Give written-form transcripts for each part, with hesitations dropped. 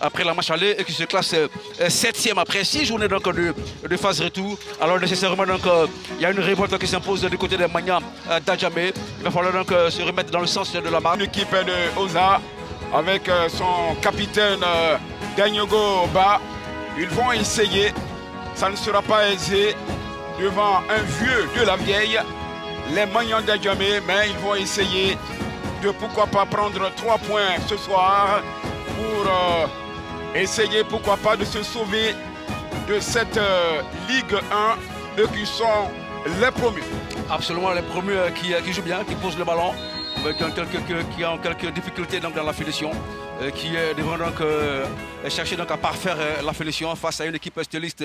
après la match aller et qui se classe 7e après 6 journées donc, de phase retour. Alors nécessairement donc, il y a une révolte qui s'impose du côté des Magnans d'Adjamé. Il va falloir donc se remettre dans le sens de la marque. Une équipe de Oza avec son capitaine Danyogo Ba. Ils vont essayer, ça ne sera pas aisé devant un vieux de la vieille, les Magnans d'Adjamé, mais ils vont essayer de pourquoi pas prendre 3 points ce soir pour essayer pourquoi pas de se sauver de cette Ligue 1, eux qui sont les promus. Absolument, les promus qui jouent bien, qui posent le ballon, qui ont quelques difficultés donc, dans la finition, qui devront donc chercher donc, à parfaire la finition face à une équipe styliste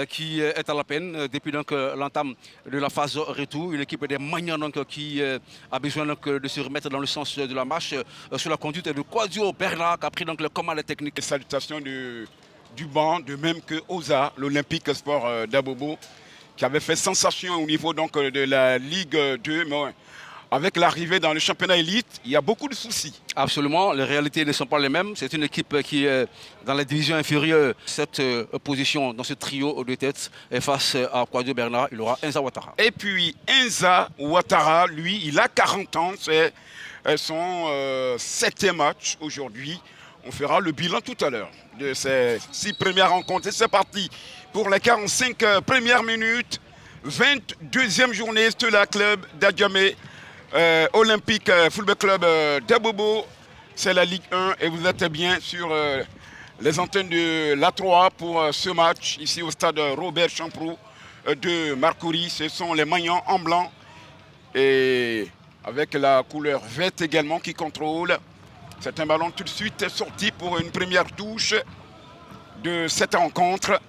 qui est à la peine depuis l'entame de la phase retour. Une équipe des Magnans donc, qui a besoin donc, de se remettre dans le sens de la marche sous la conduite de Quadio Bernard qui a pris donc, le commandes techniques. Salutations du banc, de même que Oza, l'Olympique Sport d'Abobo, qui avait fait sensation au niveau donc, de la Ligue 2. Mais avec l'arrivée dans le championnat élite, il y a beaucoup de soucis. Absolument, les réalités ne sont pas les mêmes. C'est une équipe qui est dans la division inférieure. Cette position dans ce trio de tête est face à Quadio Bernard, il aura Enza Ouattara. Et puis Enza Ouattara, lui, il a 40 ans, c'est son 7e match aujourd'hui. On fera le bilan tout à l'heure de ces 6 premières rencontres. Et c'est parti pour les 45 premières minutes. 22e journée, Stella Club d'Adjamé. Olympique Football Club d'Abobo, c'est la Ligue 1 et vous êtes bien sur les antennes de l'A3 pour ce match ici au stade Robert Champroux de Marcory. Ce sont les Magnans en blanc et avec la couleur verte également qui contrôle. C'est un ballon tout de suite sorti pour une première touche de cette rencontre.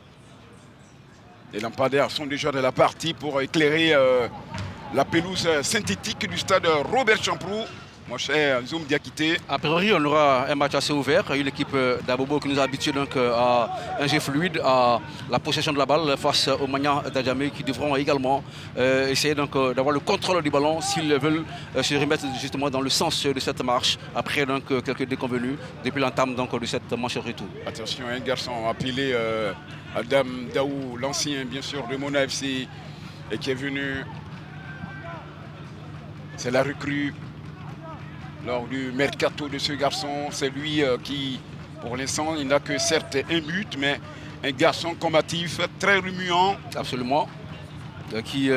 Les lampadaires sont déjà de la partie pour éclairer la pelouse synthétique du stade Robert Champroux. Mon cher Zoom Diakité. A priori, on aura un match assez ouvert. Une équipe d'Abobo qui nous a habitués donc, à un jeu fluide, à la possession de la balle face aux Magnans d'Adjamé qui devront également essayer d'avoir le contrôle du ballon s'ils veulent se remettre justement dans le sens de cette marche après donc, quelques déconvenus depuis l'entame de cette manche retour. Attention, un garçon appelé Adam Daou, l'ancien bien sûr de Mona FC et qui est venu. C'est la recrue lors du mercato de ce garçon. C'est lui qui, pour l'instant, il n'a que certes un but, mais un garçon combatif, très remuant. Absolument. Qui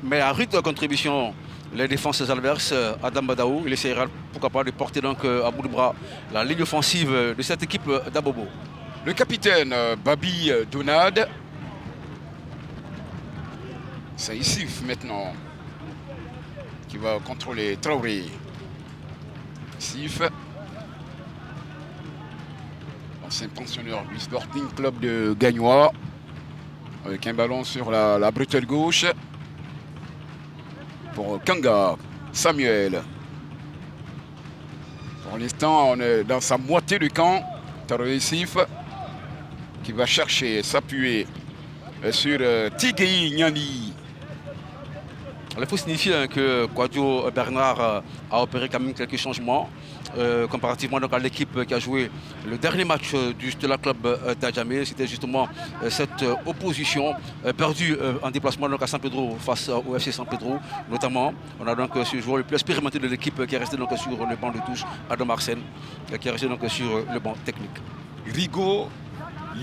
met à rude contribution les défenses adverses. Adam Badaou, il essaiera pourquoi pas de porter donc, à bout de bras la ligne offensive de cette équipe d'Abobo. Le capitaine Babi Donade. C'est Issif maintenant qui va contrôler Traoré. Sif, ancien pensionnaire du Sporting Club de Gagnois, avec un ballon sur la bretelle gauche pour Kanga Samuel. Pour l'instant, on est dans sa moitié de camp. Traoré Sif qui va chercher, s'appuyer sur Tigui Niani. Il faut signifier que Quadio Bernard a opéré quand même quelques changements comparativement donc, à l'équipe qui a joué le dernier match du Stella Club d'Adjamé. C'était justement cette opposition perdue en déplacement donc, à San Pedro face au FC San Pedro. Notamment, on a donc ce joueur le plus expérimenté de l'équipe qui est resté donc, sur le banc de touche, Adam Arsène, qui est resté donc, sur le banc technique. Rigaud,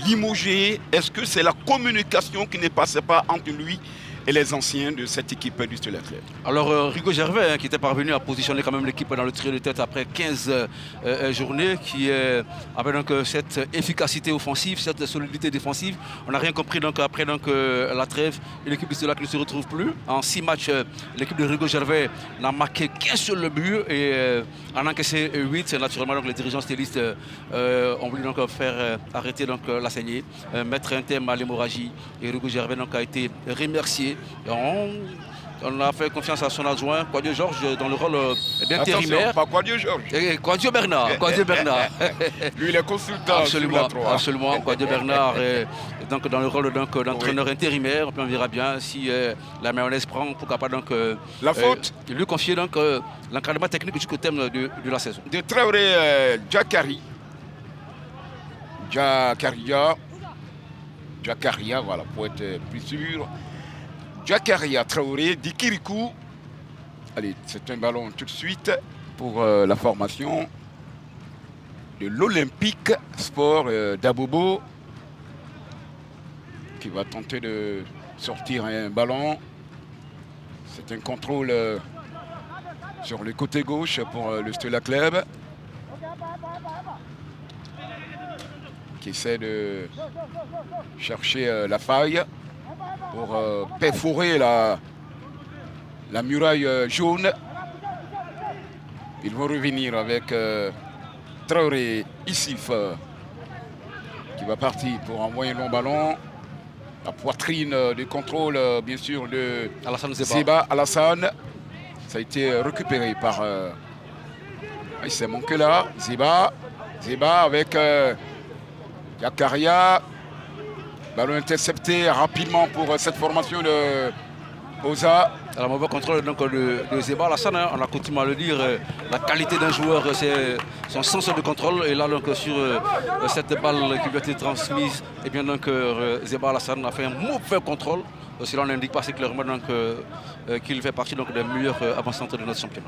limogé, est-ce que c'est la communication qui ne passait pas entre lui et les anciens de cette équipe du Stella Club? Alors Rigaud Gervais, qui était parvenu à positionner quand même l'équipe dans le trio de tête après 15 journées, qui avait donc cette efficacité offensive, cette solidité défensive. On n'a rien compris donc après donc, la trêve. L'équipe du Stella qui ne se retrouve plus. En 6 matchs, l'équipe de Rigaud Gervais n'a marqué qu'un seul but et en a encaissé 8. Naturellement, donc, les dirigeants stylistes ont voulu donc, faire arrêter donc, la saignée, mettre un terme à l'hémorragie. Et Rigaud Gervais donc, a été remercié. On a fait confiance à son adjoint, Quadio Georges, dans le rôle d'intérimaire. Pas Quadio Georges. Quadio Bernard. Quadio Bernard. Lui, il est consultant. Absolument, absolument. Quadio Bernard est donc dans le rôle d'entraîneur intérimaire. Puis on verra bien si la mayonnaise prend, pourquoi pas donc la faute. Lui confier donc l'encadrement technique jusqu'au terme de la saison. De Traoré Djakari. Jakaria, voilà, pour être plus sûr. Jakaria Traoré, Dikirikou. Allez, c'est un ballon tout de suite pour la formation de l'Olympique Sport d'Abobo, qui va tenter de sortir un ballon. C'est un contrôle sur le côté gauche pour le Stella Club, qui essaie de chercher la faille pour perforer la muraille jaune. Ils vont revenir avec Traoré Issif, qui va partir pour envoyer un long ballon. La poitrine de contrôle, bien sûr, de Alassane Zeba Alassane. Ça a été récupéré par... il s'est manqué là. Zeba avec Jakaria. Ballon intercepté rapidement pour cette formation de Oza. Alors, mauvais contrôle donc, de Zeba Alassane, hein, on a coutume à le dire, la qualité d'un joueur, c'est son sens de contrôle. Et là, donc, sur cette balle qui lui a été transmise, et bien donc Zeba Alassane a fait un mauvais contrôle. Cela n'indique pas assez clairement qu'il fait partie donc, des meilleurs avant-centres de notre championnat.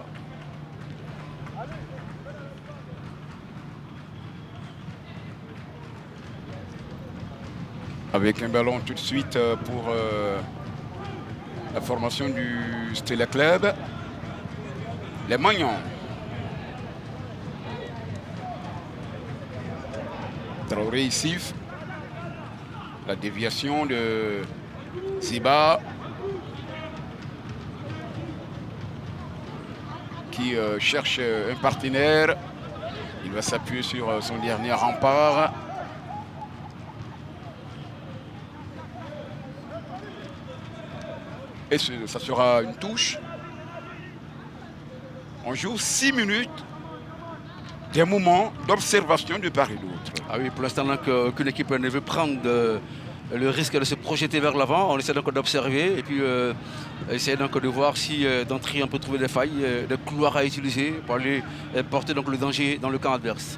Avec un ballon tout de suite pour la formation du Stella Club. Les Magnons. Traoré Issif. La déviation de Ziba, qui cherche un partenaire. Il va s'appuyer sur son dernier rempart. Et ça sera une touche. On joue 6 minutes, des moments d'observation de part et d'autre. Ah oui, pour l'instant, aucune équipe ne veut prendre le risque de se projeter vers l'avant. On essaie donc d'observer et puis essayer donc de voir si d'entrée on peut trouver des failles, des couloirs à utiliser pour aller porter donc le danger dans le camp adverse.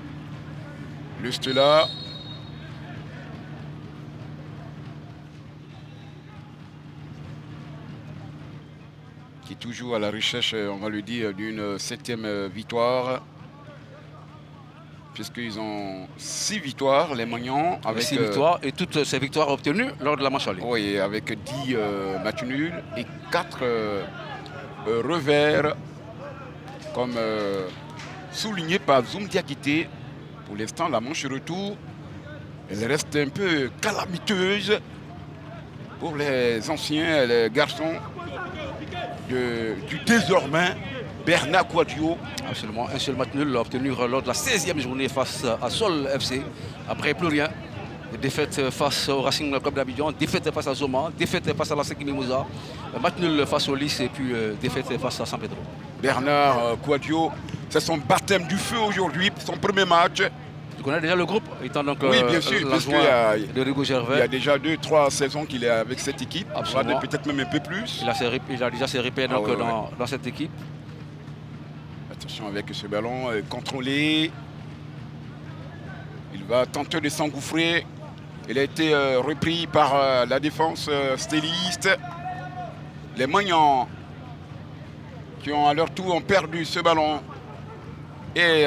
Le Stella. Qui est toujours à la recherche, on va le dire, d'une 7e victoire. Puisqu'ils ont 6 victoires, les Magnons. Avec 6 victoires et toutes ces victoires obtenues lors de la manche aller. Oui, avec 10 matchs nuls et 4 revers, comme souligné par Zoum Diakité. Pour l'instant, la manche retour, elle reste un peu calamiteuse pour les anciens, les garçons du désormais Bernard Quadio. Absolument, un seul match nul obtenu lors de la 16e journée face à Sol FC. Après, plus rien. Défaite face au Racing Club d'Abidjan, défaite face à Zoma, défaite face à la Seki Mimosa, match nul face au Lys et puis défaite face à San Pedro. Bernard Quadio, c'est son baptême du feu aujourd'hui, son premier match. Tu connais déjà le groupe, étant donc oui, bien sûr, parce qu'il de Rigo Gervais. Il y a déjà 2-3 saisons qu'il est avec cette équipe, peut-être même un peu plus. Il a déjà ses repères dans cette équipe. Attention avec ce ballon contrôlé. Il va tenter de s'engouffrer. Il a été repris par la défense stéliste. Les Magnons qui ont à leur tour perdu ce ballon. Et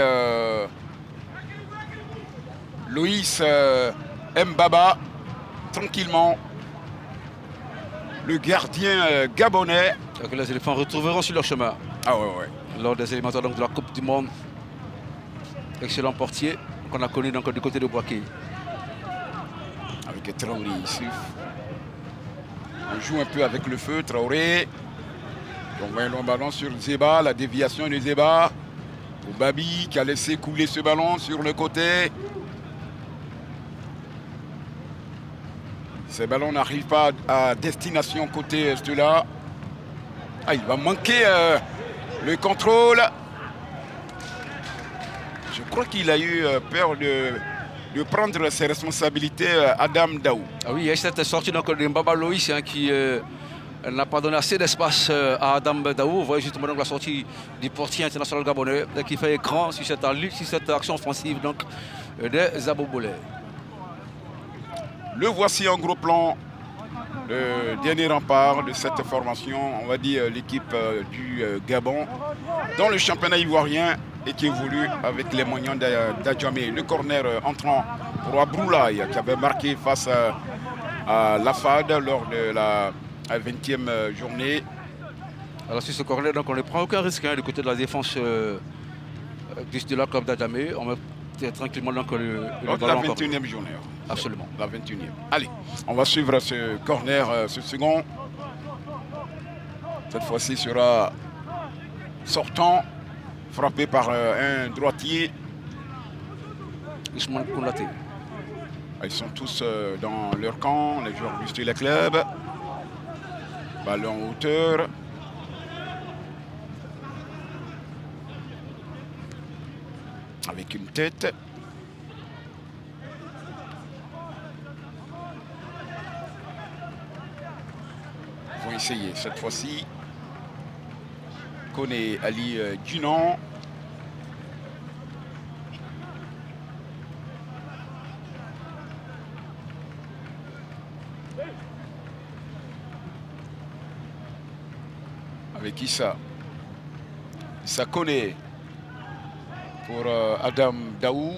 Loïs Mbaba, tranquillement. Le gardien gabonais. Donc les éléphants retrouveront sur leur chemin. Ah ouais. Lors des élémentaires de la Coupe du Monde. Excellent portier qu'on a connu donc, du côté de Boaké. Avec Traoré ici. On joue un peu avec le feu, Traoré. On voit un long ballon sur Zeba, la déviation de Zeba. Pour Babi qui a laissé couler ce ballon sur le côté. Ce ballon n'arrive pas à destination côté Stella. Ah, il va manquer le contrôle. Je crois qu'il a eu peur de prendre ses responsabilités, Adam Daou. Ah oui, il y a cette sortie donc, de Mbaba Loïs qui n'a pas donné assez d'espace à Adam Daou. Vous voyez justement donc, la sortie du portier international gabonais qui fait écran sur cette action offensive donc, des Abobolais. Le voici en gros plan. Le dernier rempart de cette formation, on va dire l'équipe du Gabon, dans le championnat ivoirien et qui évolue avec les moyens d'Adjamé. Le corner entrant pour Abroulaye qui avait marqué face à la FAD lors de la 20e journée. Alors sur ce corner, donc on ne prend aucun risque du côté de la défense de la club d'Adjamé. On met tranquillement donc le ballon. La 21e journée. Absolument. La 21e. Allez, on va suivre ce corner, ce second. Cette fois-ci sera sortant, frappé par un droitier. Ousmane Koulaté. Ils sont tous dans leur camp, les joueurs du Style Club. Ballon en hauteur. Avec une tête. Ils vont essayer cette fois-ci. Koné Ali Dunan. Avec Issa. Issa Koné pour Adam Daou.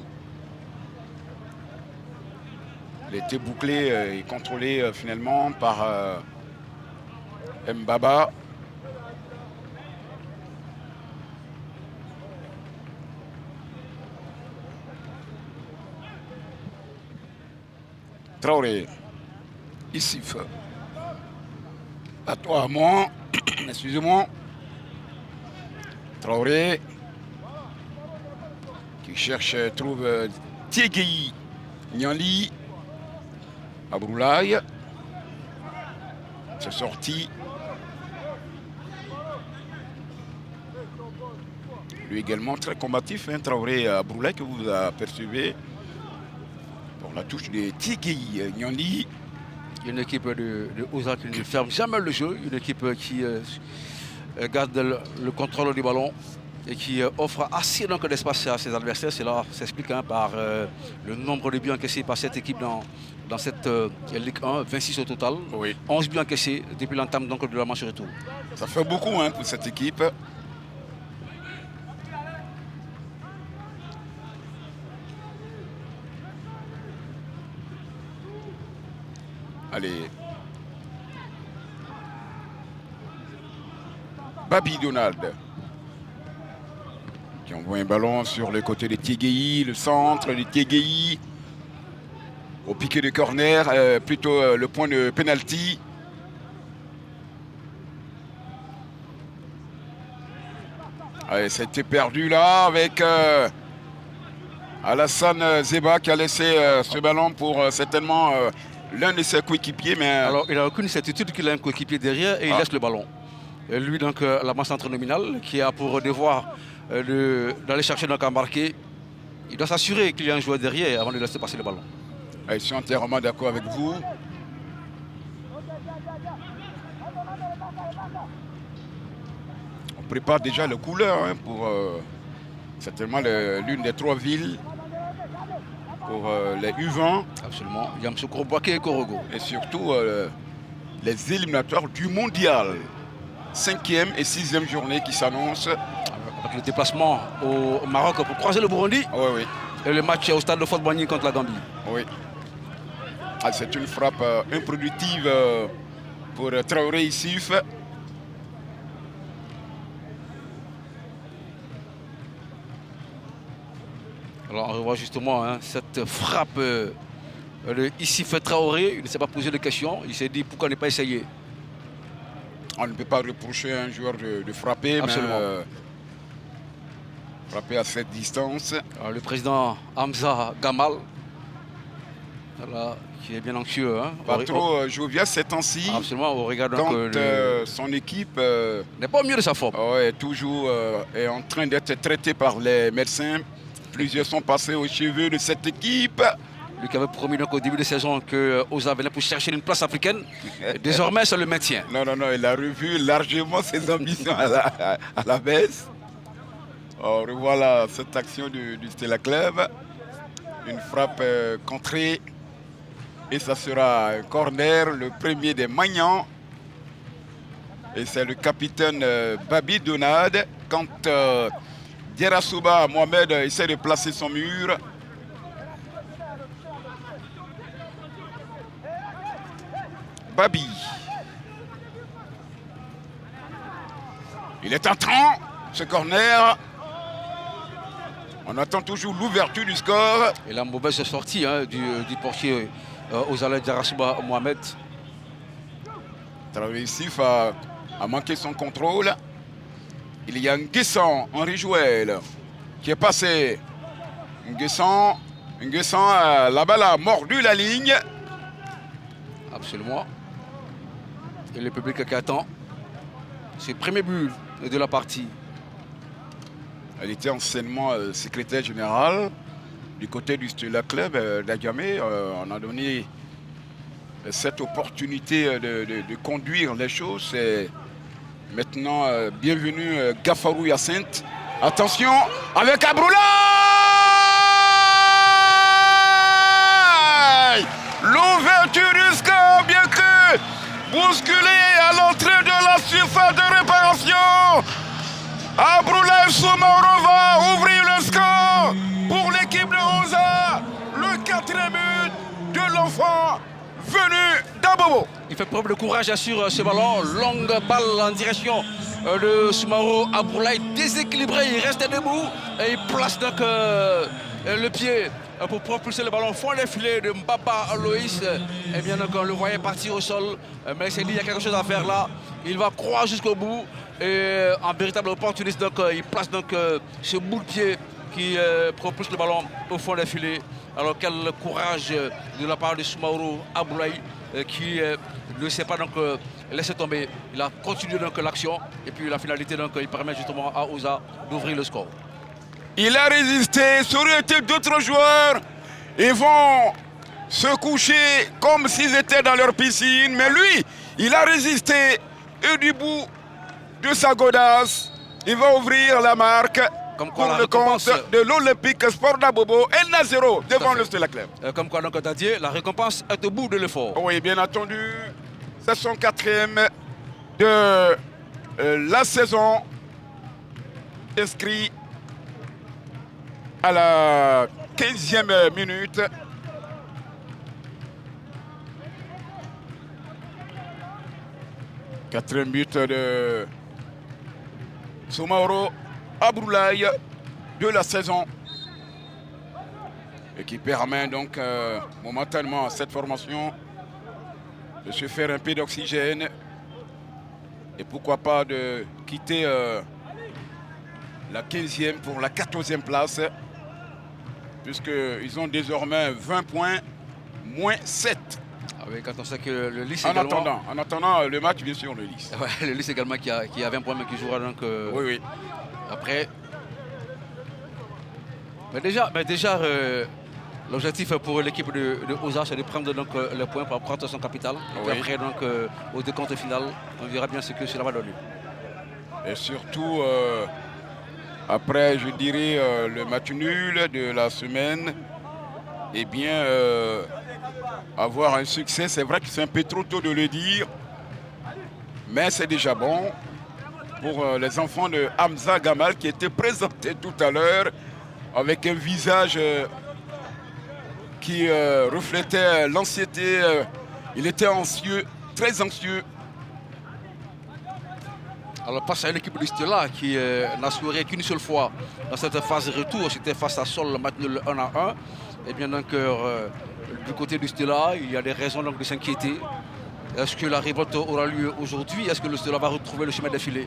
Il a été bouclé et contrôlé finalement par Mbaba. Traoré. Issif. À toi, à moi. Excusez-moi. Traoré. Qui cherche, trouve Tiegei Niali. Abroulaye. C'est sorti. Lui également très combatif, Traoré Abroulaye que vous apercevez. Pour la touche de Tiegei Niali. Une équipe de Osa qui ne ferme jamais le jeu. Une équipe qui garde le contrôle du ballon et qui offre assez d'espace à ses adversaires. Cela s'explique par le nombre de buts encaissés par cette équipe dans cette Ligue 1, 26 au total. Oui. 11 buts encaissés depuis l'entame de la manche retour. Ça fait beaucoup pour cette équipe. Allez. Babi Donald. Qui envoie un ballon sur le côté de Tiegei, le centre de Tiegei. Au piqué de corner, plutôt le point de penalty. Allez, c'était perdu là avec Alassane Zeba qui a laissé ce ballon pour certainement l'un de ses coéquipiers. Mais alors, il n'a aucune certitude qu'il a un coéquipier derrière et il laisse le ballon. Et lui, donc, la masse centre nominale, qui a pour devoir d'aller chercher donc à marquer, il doit s'assurer qu'il y a un joueur derrière avant de laisser passer le ballon. Je suis entièrement d'accord avec vous. On prépare déjà le couleur pour certainement l'une des 3 villes pour les U20. Absolument. Yamoussoukro, Boaké et Korogo. Et surtout les éliminatoires du mondial. 5e et 6e journée qui s'annoncent. Avec le déplacement au Maroc pour croiser le Burundi. Oui, oui. Et le match au stade de Fort-Boigny contre la Gambie. Oui. Ah, c'est une frappe improductive pour Traoré Issif. Alors on revoit justement cette frappe de Issif Traoré. Il ne s'est pas posé de questions. Il s'est dit pourquoi ne pas essayer. On ne peut pas reprocher à un joueur de frapper, absolument. Mais frapper à cette distance. Alors, le président Hamza Gamal, voilà, qui est bien anxieux. Pas trop jovial ces temps-ci. Absolument, au regard quand son équipe n'est pas au mieux de sa forme. Est toujours est en train d'être traité par les médecins. Plusieurs sont passés aux cheveux de cette équipe. Lui qui avait promis donc au début de saison que Osa venait pour chercher une place africaine. Désormais, c'est le maintien. Non, il a revu largement ses ambitions à la baisse. On revoit cette action du Stella Club. Une frappe contrée. Et ça sera un corner, le premier des Magnans. Et c'est le capitaine Babi Donade. Quand Dierasouba Mohamed essaie de placer son mur. Babi. Il est entrant, ce corner. On attend toujours l'ouverture du score. Et la mauvaise sortie du portier Ozala Dierasouba Mohamed. Travessif a manqué son contrôle. Il y a Nguessan, Henri Jouel, qui est passé. Nguessan, la balle a mordu la ligne. Absolument. Et le public qui attend. C'est le premier but de la partie. Elle était anciennement secrétaire général du côté du Stella Club d'Agamé. On a donné cette opportunité de conduire les choses. C'est maintenant bienvenue Gafarou Yacinthe. Attention avec Abroulaye. L'ouverture du score, bien que bousculé à l'entrée de la surface de réparation. Abroulaye Soumaoro va ouvrir le score pour l'équipe de Oza. Le 4e but de l'enfant venu d'Abobo. Il fait preuve de courage sur ce ballon. Longue balle en direction de Soumaoro Abroulaye. Déséquilibré, il reste debout et il place donc le pied pour propulser le ballon fond des filets de Mbaba Aloïs. Et bien donc on le voyait partir au sol, mais il s'est dit il y a quelque chose à faire là. Il va croire jusqu'au bout et en véritable opportuniste donc il place donc ce bout de pied qui propulse le ballon au fond des filets. Alors quel courage de la part de Soumaoro Abroulaye qui ne s'est pas donc laissé tomber. Il a continué donc l'action et puis la finalité donc il permet justement à Oza d'ouvrir le score. Il a résisté, ça aurait été d'autres joueurs. Ils vont se coucher comme s'ils étaient dans leur piscine. Mais lui, il a résisté et du bout de sa godasse, il va ouvrir la marque pour le compte de l'Olympique Sport d'Abobo. 1-0 devant le Stella Club. Comme quoi donc Dadier, la récompense est au bout de l'effort. Oui, bien entendu. C'est son 4e de la saison. Inscrit à la 15e minute. Quatrième but de Soumaoro Abroulaye de la saison. Et qui permet donc momentanément à cette formation de se faire un peu d'oxygène. Et pourquoi pas de quitter la 15e pour la 14e place. Puisqu'ils ont désormais 20 points, moins 7. Ah oui, quand on sait que le Lys également... En attendant le match, bien sûr, le Lys. Ouais, le Lys également qui a 20 points, mais qui jouera donc... oui. Après... Mais déjà l'objectif pour l'équipe de Oza, c'est de prendre donc, le point pour prendre son capital. Et puis après, donc, au décompte final, on verra bien ce que cela va donner. Et surtout... après, je dirais, le match nul de la semaine, eh bien, avoir un succès, c'est vrai que c'est un peu trop tôt de le dire, mais c'est déjà bon pour les enfants de Hamza Gamal qui étaient présentés tout à l'heure avec un visage qui reflétait l'anxiété. Il était anxieux, très anxieux. Alors passe à l'équipe de Stella qui n'a souri qu'une seule fois dans cette phase retour, c'était face à Sol, le match nul 1-1. Et bien donc du côté du Stella, il y a des raisons donc, de s'inquiéter. Est-ce que la révolte aura lieu aujourd'hui? Est-ce que le Stella va retrouver le chemin défilé?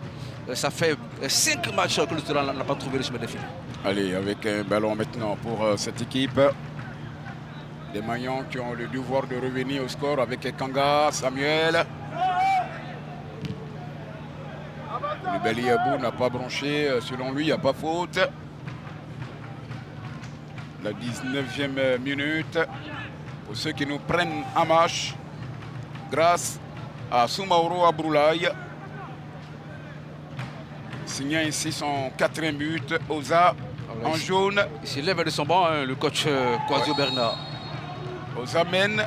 Ça fait 5 matchs que le Stella n'a pas trouvé le chemin défilé. Allez, avec un ballon maintenant pour cette équipe. Des Magnans qui ont le devoir de revenir au score avec Kanga, Samuel. Le Beliabou n'a pas branché, selon lui, il n'y a pas faute. La 19e minute. Pour ceux qui nous prennent en marche, grâce à Soumaoro Abroulaye. Signant ici son 4e but, Oza en jaune. Il s'élève de son banc, hein, le coach Kwasio Bernard. Oza mène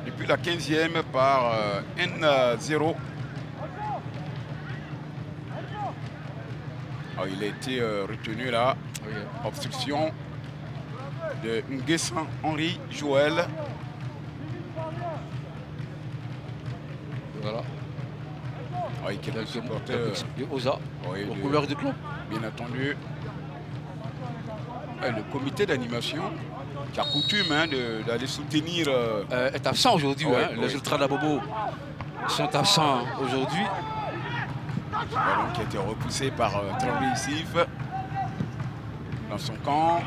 depuis la 15e par N0. Oh, il a été retenu là. Oui. Obstruction de Nguessan Henri Joël. Voilà. Oui, qui est le supporter de Oza, aux couleurs du club. Bien entendu. Le comité d'animation qui a coutume d'aller soutenir... est absent aujourd'hui. Les ultras d'Abobo sont absents aujourd'hui. Ce ballon qui a été repoussé par Traoré Issif dans son camp.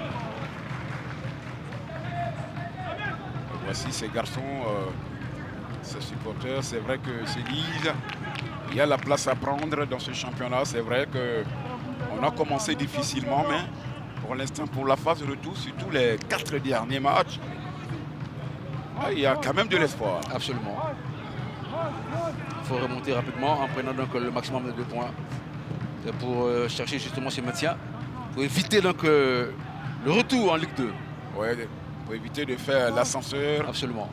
Et voici ces garçons, ces supporters. C'est vrai que se disent il y a la place à prendre dans ce championnat. C'est vrai qu'on a commencé difficilement, mais pour l'instant, pour la phase de retour, surtout les 4 derniers matchs, il y a quand même de l'espoir. Absolument. Il faut remonter rapidement en prenant donc le maximum de 2 points pour chercher justement ce maintien, pour éviter donc le retour en Ligue 2. Oui, pour éviter de faire l'ascenseur. Absolument.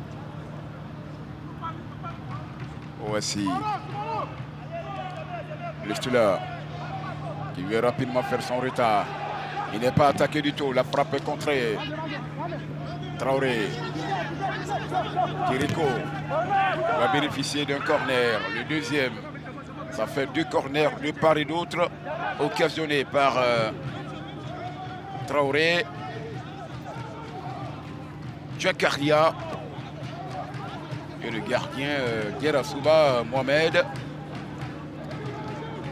Voici le Stula qui veut rapidement faire son retard. Il n'est pas attaqué du tout. La frappe est contrée. Traoré. Kiriko va bénéficier d'un corner. Le deuxième. Ça fait 2 corners de part et d'autre occasionnés par Traoré. Jakaria. Et le gardien Guerasouba Mohamed.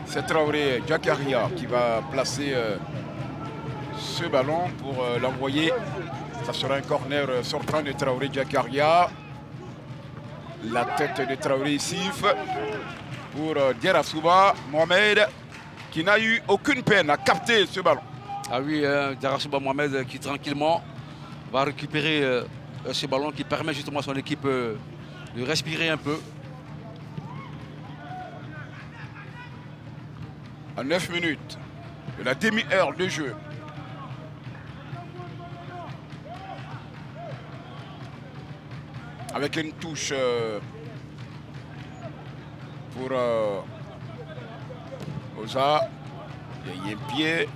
C'est Traoré Jakaria qui va placer ce ballon pour l'envoyer. Ça sera un corner sortant de Traoré Jakaria. La tête de Traoré Issif pour Guerasouba Mohamed qui n'a eu aucune peine à capter ce ballon. Ah oui, Guerasouba Mohamed qui tranquillement va récupérer ce ballon qui permet justement à son équipe de respirer un peu. À 9 minutes de la demi-heure de jeu. Avec une touche pour Oza. Il y a un pied.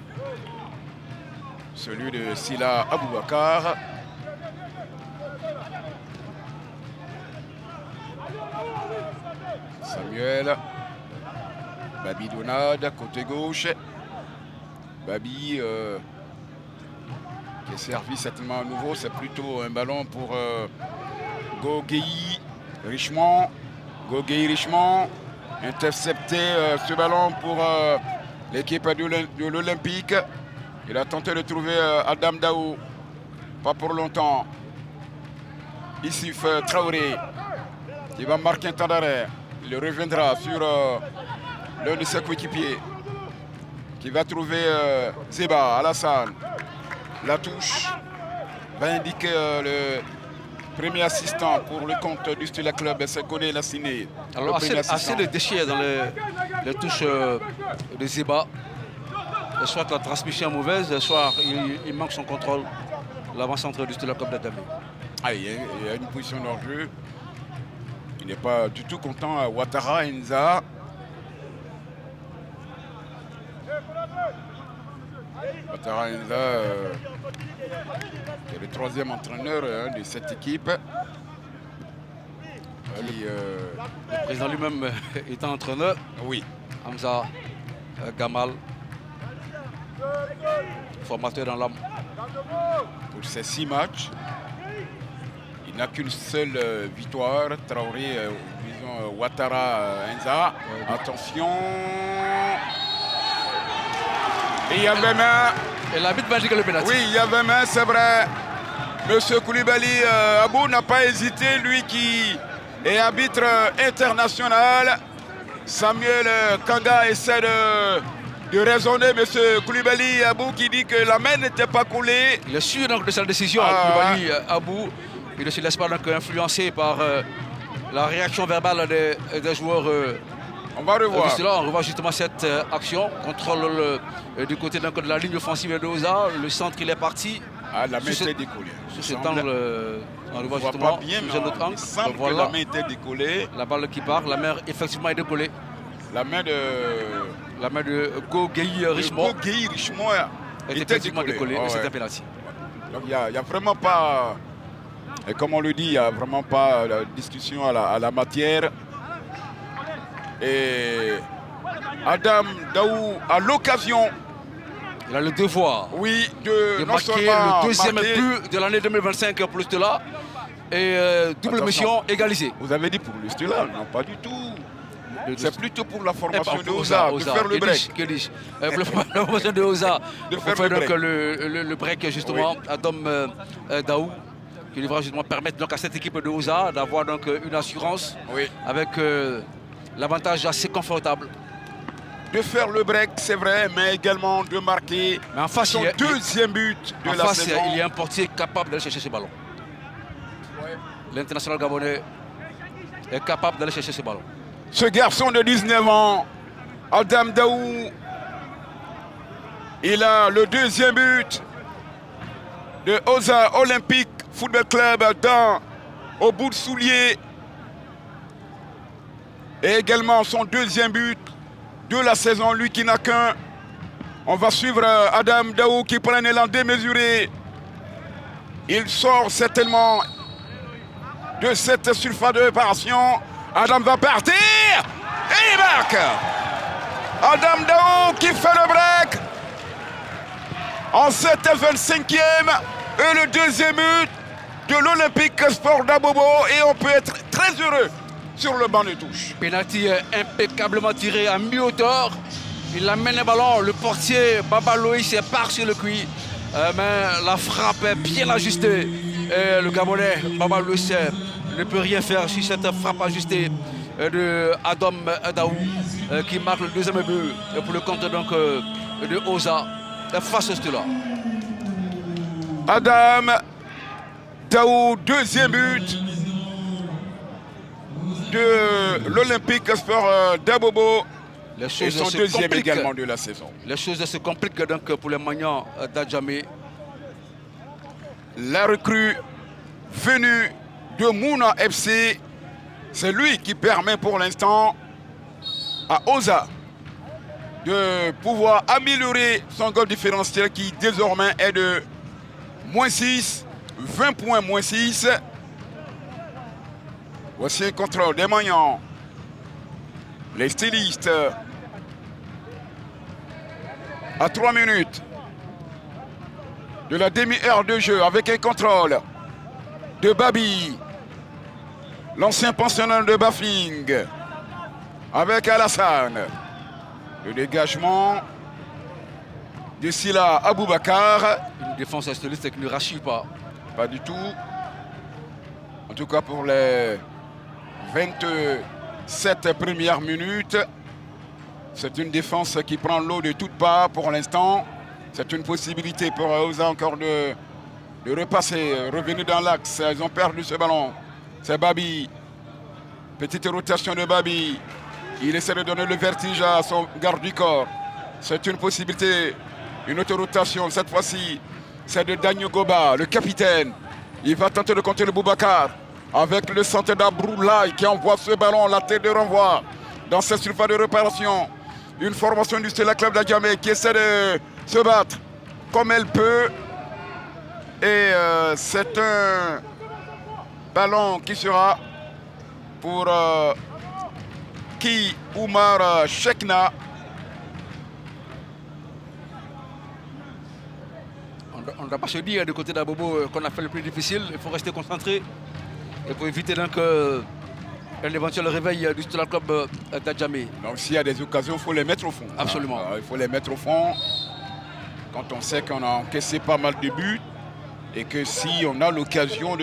Celui de Sila Aboubakar. Samuel. Babi Donade, côté gauche. Babi qui est servi certainement à nouveau. C'est plutôt un ballon pour Gogei Richemont. Gogei Richemont intercepté ce ballon pour l'équipe de l'Olympique. Il a tenté de trouver Adam Daou. Pas pour longtemps. Issif Traoré qui va marquer un temps d'arrêt. Il reviendra sur l'un de ses coéquipiers qui va trouver Zeba Alassane. La touche va indiquer le premier assistant pour le compte du Stula Club, Sekoné Lassiné. Alors assez de déchets dans les touches de Zeba. Soit la transmission est mauvaise, soit il manque son contrôle. L'avant-centre du Stula Club d'Agamé. Ah, il y a une position d'enjeu. Il n'est pas du tout content. Ouattara Enza. Ouattara Enza, qui est le 3e entraîneur de cette équipe. Le président lui-même étant entraîneur. Oui. Hamza Gamal, formateur dans l'âme. Pour ces 6 matchs, il n'a qu'une seule victoire. Traoré, disons Ouattara Enza. Attention. Et il y avait main. Et l'arbitre va dire le pénalty. Oui, il y avait main, c'est vrai. Monsieur Koulibaly Abou n'a pas hésité, lui qui est arbitre international. Samuel Kanga essaie de raisonner monsieur Koulibaly Abou qui dit que la main n'était pas coulée. Il est sûr donc de sa décision, Koulibaly Abou. Il ne se laisse pas donc influencer par la réaction verbale des joueurs. On va revoir. On revoit justement cette action. Contrôle du côté de la ligne offensive de Oza. Le centre, il est parti. Ah, la main était décollée. Sur cet angle, on le voit On voit justement. pas bien, mais sur notre il angle. semble Voilà. que la main était décollée. La balle qui part, la main effectivement est décollée. La main de Go Gueye Richemont Guy Richemont était était effectivement décollée, décollée. mais Ah, c'est ouais. un penalty. Donc il n'y a vraiment pas, et comme on le dit, il n'y a vraiment pas de discussion à la matière. Et Adam Daou a l'occasion, Il a le devoir oui, de non marquer seulement le deuxième marquer- but de l'année 2025 pour le là. Et double Attention. mission égalisée. Vous avez dit pour le Stula, non pas du tout. C'est plutôt pour la formation de Oza, Oza, de faire le break. Que dis-je Pour la formation de Oza, De on faire fait le donc break. le break justement à Dom Daou, qui devra justement permettre donc à cette équipe de Oza d'avoir donc une assurance Oui. avec l'avantage assez confortable. De faire le break, c'est vrai, mais également de marquer Mais en face, son deuxième but de en la face, saison. il y a un portier capable d'aller chercher ce ballon. L'international gabonais est capable d'aller chercher ce ballon. Ce garçon de 19 ans, Adam Daou, il a le deuxième but de Oza Olympique Football Club au bout de soulier. Et également son deuxième but de la saison, lui qui n'a qu'un. On va suivre Adam Daou qui prend un élan démesuré. Il sort certainement de cette surface de réparation. Adam va partir et il marque. Adam Daou qui fait le break en cette 25e et le deuxième but de l'Olympique Sport d'Abobo, et on peut être très heureux sur le banc de touche. Penalty impeccablement tiré à mi-hauteur. Il amène le ballon, le portier Baba Loïs part sur le cuit. Mais la frappe est bien ajustée. Et le Gabonais Baba Loïs ne peut rien faire sur cette frappe ajustée de Adam Daou qui marque le deuxième but pour le compte donc de Oza face au Stula. Adam Daou, deuxième but de l'Olympique Sport d'Abobo. Les Et choses son se deuxième compliquent. également de la saison. Les choses se compliquent donc pour les Magnans d'Adjamé. La recrue venue de Mouna FC, c'est lui qui permet pour l'instant à Oza de pouvoir améliorer son goal différentiel qui désormais est de -6, 20 points -6. Voici un contrôle des Magnans. Les stylistes à 3 minutes de la demi-heure de jeu avec un contrôle de Babi, l'ancien pensionnaire de Bafling, avec Alassane. Le dégagement de Sila Aboubakar. Une défense styliste qui ne rassure pas. Pas du tout. En tout cas pour les 27 premières minutes. C'est une défense qui prend l'eau de toutes parts pour l'instant. C'est une possibilité pour Oza encore de repasser, revenir dans l'axe. Ils ont perdu ce ballon. C'est Babi. Petite rotation de Babi. Il essaie de donner le vertige à son garde du corps. C'est une possibilité. Une autre rotation. Cette fois-ci, c'est de Daniel Goba, le capitaine. Il va tenter de compter le Boubacar avec le centre d'Abroulaye qui envoie ce ballon, la tête de renvoi dans cette surface de réparation. Une formation du Stella Club d'Adjamé qui essaie de se battre comme elle peut. Et c'est un ballon qui sera pour Ki Oumar Chekna. On ne va pas se dire du côté d'Abobo qu'on a fait le plus difficile. Il faut rester concentré. Et pour éviter donc un éventuel réveil du Stella Club d'Adjamé. Donc s'il y a des occasions, il faut les mettre au fond. Absolument. Il faut les mettre au fond. Quand on sait qu'on a encaissé pas mal de buts et que si on a l'occasion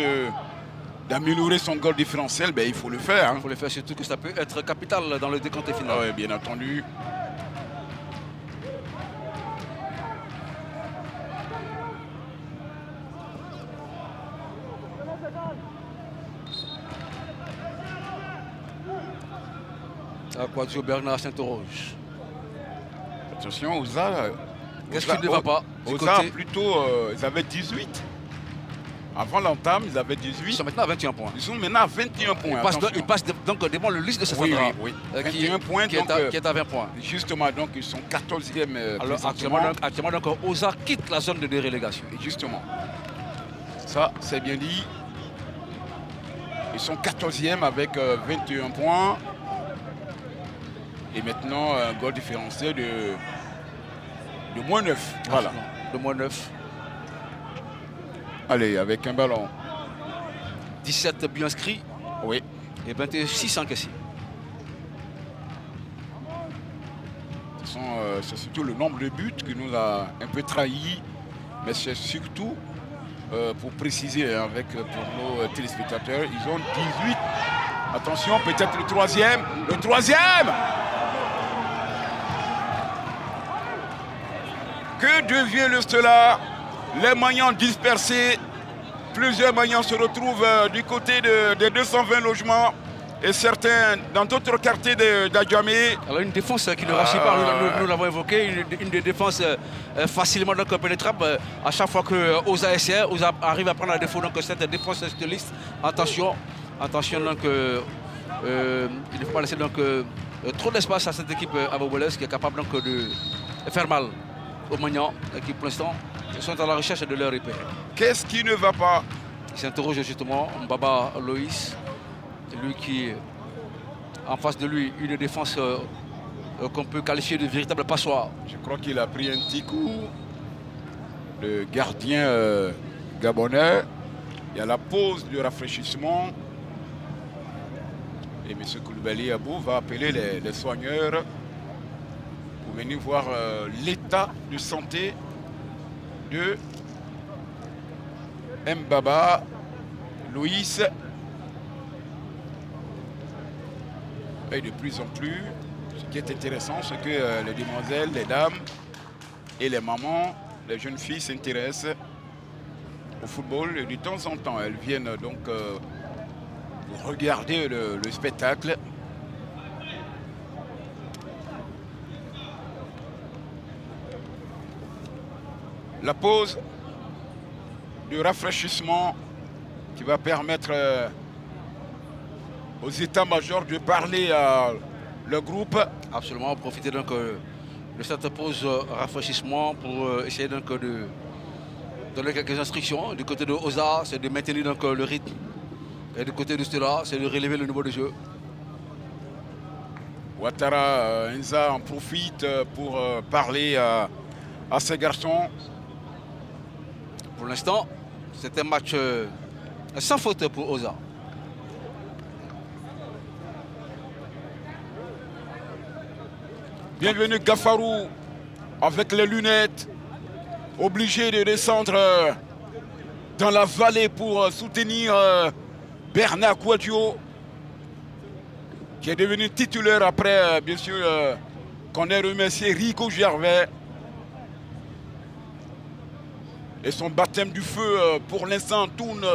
d'améliorer son goal différentiel, ben, il faut le faire. Il faut le faire, surtout que ça peut être capital dans le décompte final. Ah ouais, bien entendu. À Quadio Bernard Saint-Orange. Attention, Oza Qu'est-ce qui ne va pas du Oza, côté... plutôt, ils avaient 18. Avant l'entame, ils avaient 18. Ils sont maintenant à 21 points. Ils sont maintenant à 21 points. Ils passent donc devant le liste de Oui, Sassandra. oui, oui. 21 points, qui est à 20 points. Justement, donc ils sont 14e. Alors actuellement donc, Oza quitte la zone de dérélégation. Et justement, ça c'est bien dit. Ils sont 14e avec 21 points. Et maintenant, un goal différencié de moins 9. Voilà. De moins 9. Allez, avec un ballon. 17 buts inscrits. Oui. Et 26 encaissés. C'est surtout le nombre de buts qui nous a un peu trahis. Mais c'est surtout, pour préciser pour nos téléspectateurs, ils ont 18. Attention, peut-être le troisième. Le troisième! Que devient le Stella? Les Magnans dispersés. Plusieurs Magnans se retrouvent du côté des 220 logements et certains dans d'autres quartiers d'Adjamé. Alors une défense qui ne rassure pas, nous l'avons évoqué, une des défenses facilement donc, pénétrable. À chaque fois que Oza arrive à prendre la défaut, donc cette défense styliste, attention donc il ne faut pas laisser donc trop d'espace à cette équipe aboboleuse qui est capable donc de faire mal aux Magnans qui pour l'instant sont à la recherche de leur repère. Qu'est-ce qui ne va pas? Il s'interroge justement Mbaba Loïs, lui qui en face de lui une défense qu'on peut qualifier de véritable passoire. Je crois qu'il a pris un petit coup. Le gardien gabonais. Il y a la pause de rafraîchissement. Et M. Koulibaly Abou va appeler les soigneurs pour venir voir l'état de santé de Mbaba Loïs. Et de plus en plus, ce qui est intéressant, c'est que les demoiselles, les dames et les mamans, les jeunes filles s'intéressent au football. Et de temps en temps, elles viennent donc regarder le spectacle. La pause de rafraîchissement qui va permettre aux états-majors de parler à le groupe. Absolument, profiter donc de cette pause rafraîchissement pour essayer donc de donner quelques instructions. Du côté de Oza, c'est de maintenir donc le rythme. Et du côté de Stella, c'est de relever le niveau de jeu. Ouattara Enza en profite pour parler à ces garçons. Pour l'instant, c'est un match sans faute pour Oza. Bienvenue Gafarou avec les lunettes, obligé de descendre dans la vallée pour soutenir Bernard Kouadio, qui est devenu titulaire après, bien sûr, qu'on ait remercié Rico Gervais. Et son baptême du feu, pour l'instant, tourne,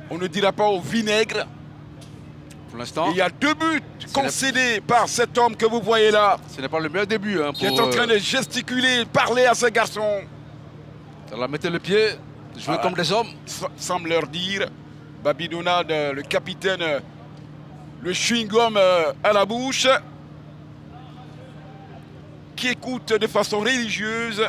on ne dira pas au vinaigre. Pour l'instant, il y a 2 buts concédés par cet homme que vous voyez là. Ce n'est pas le meilleur début. Qui est en train de gesticuler, parler à ces garçons. Alors mettez le pied, jouer comme des hommes. Semble leur dire, Babidonade, le capitaine, le chewing-gum à la bouche, qui écoute de façon religieuse.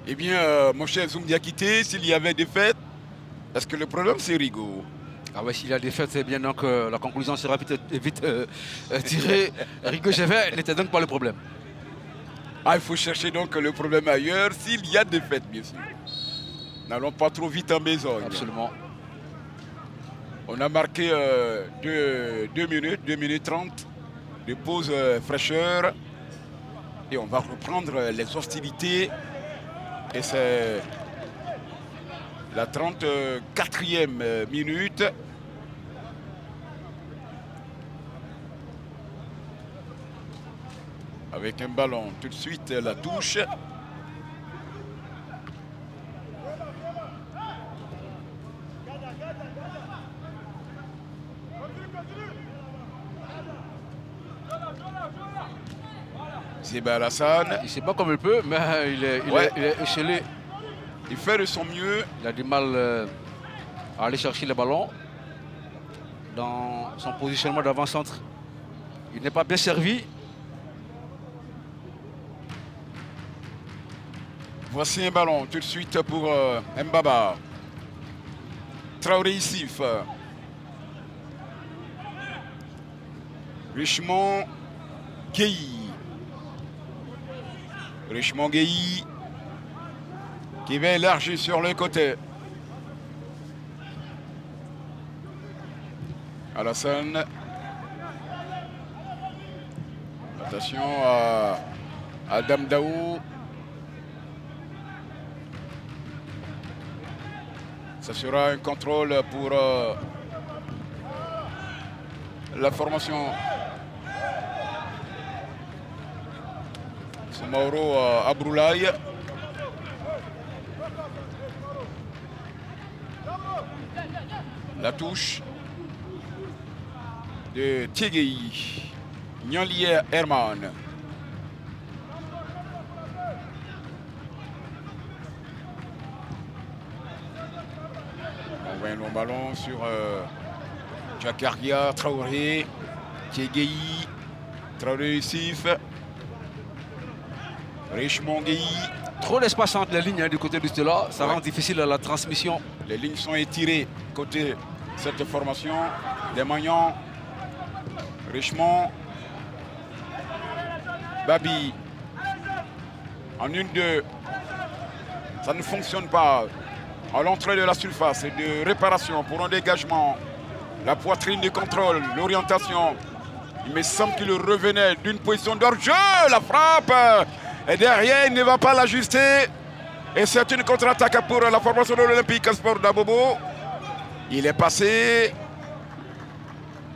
Eh bien, mon cher Zoum Diakité, s'il y avait défaite, est-ce que le problème c'est Rigo? Ah ouais, s'il y a défaite, c'est bien donc la conclusion sera vite tirée. Rigo Gervais n'était donc pas le problème. Ah, il faut chercher donc le problème ailleurs, s'il y a défaite, bien sûr. N'allons pas trop vite en besogne. Absolument. On a marqué 2 minutes 30 de pause fraîcheur. Et on va reprendre les hostilités. Et c'est la 34e minute. Avec un ballon, tout de suite la touche. Zeba Alassane. Il se bat comme il peut, mais il est échelé. Il fait de son mieux. Il a du mal à aller chercher le ballon dans son positionnement d'avant-centre. Il n'est pas bien servi. Voici un ballon tout de suite pour Mbaba. Traoré Issif. Richemont Gueye. Richemont Gueye qui va élargir sur le côté. Alassane. Attention à Adam Daou. Ça sera un contrôle pour la formation. C'est Mauro Abroulaye. La touche de Tiegei. Nyolier Herman. On voit un long ballon sur Jakaria, Traoré, Tiegei, Traoré Issif, Richemont Gueye. Trop d'espace entre les lignes du côté du Stella, ça rend difficile la transmission. Les lignes sont étirées côté cette formation. Desmagnans, Richemont, Babi. En 1-2, ça ne fonctionne pas. À l'entrée de la surface de réparation pour un dégagement. La poitrine de contrôle, l'orientation. Il me semble qu'il revenait d'une position d'hors-jeu. La frappe. Et derrière, il ne va pas l'ajuster. Et c'est une contre-attaque pour la formation de l'Olympique Sport d'Abobo. Il est passé.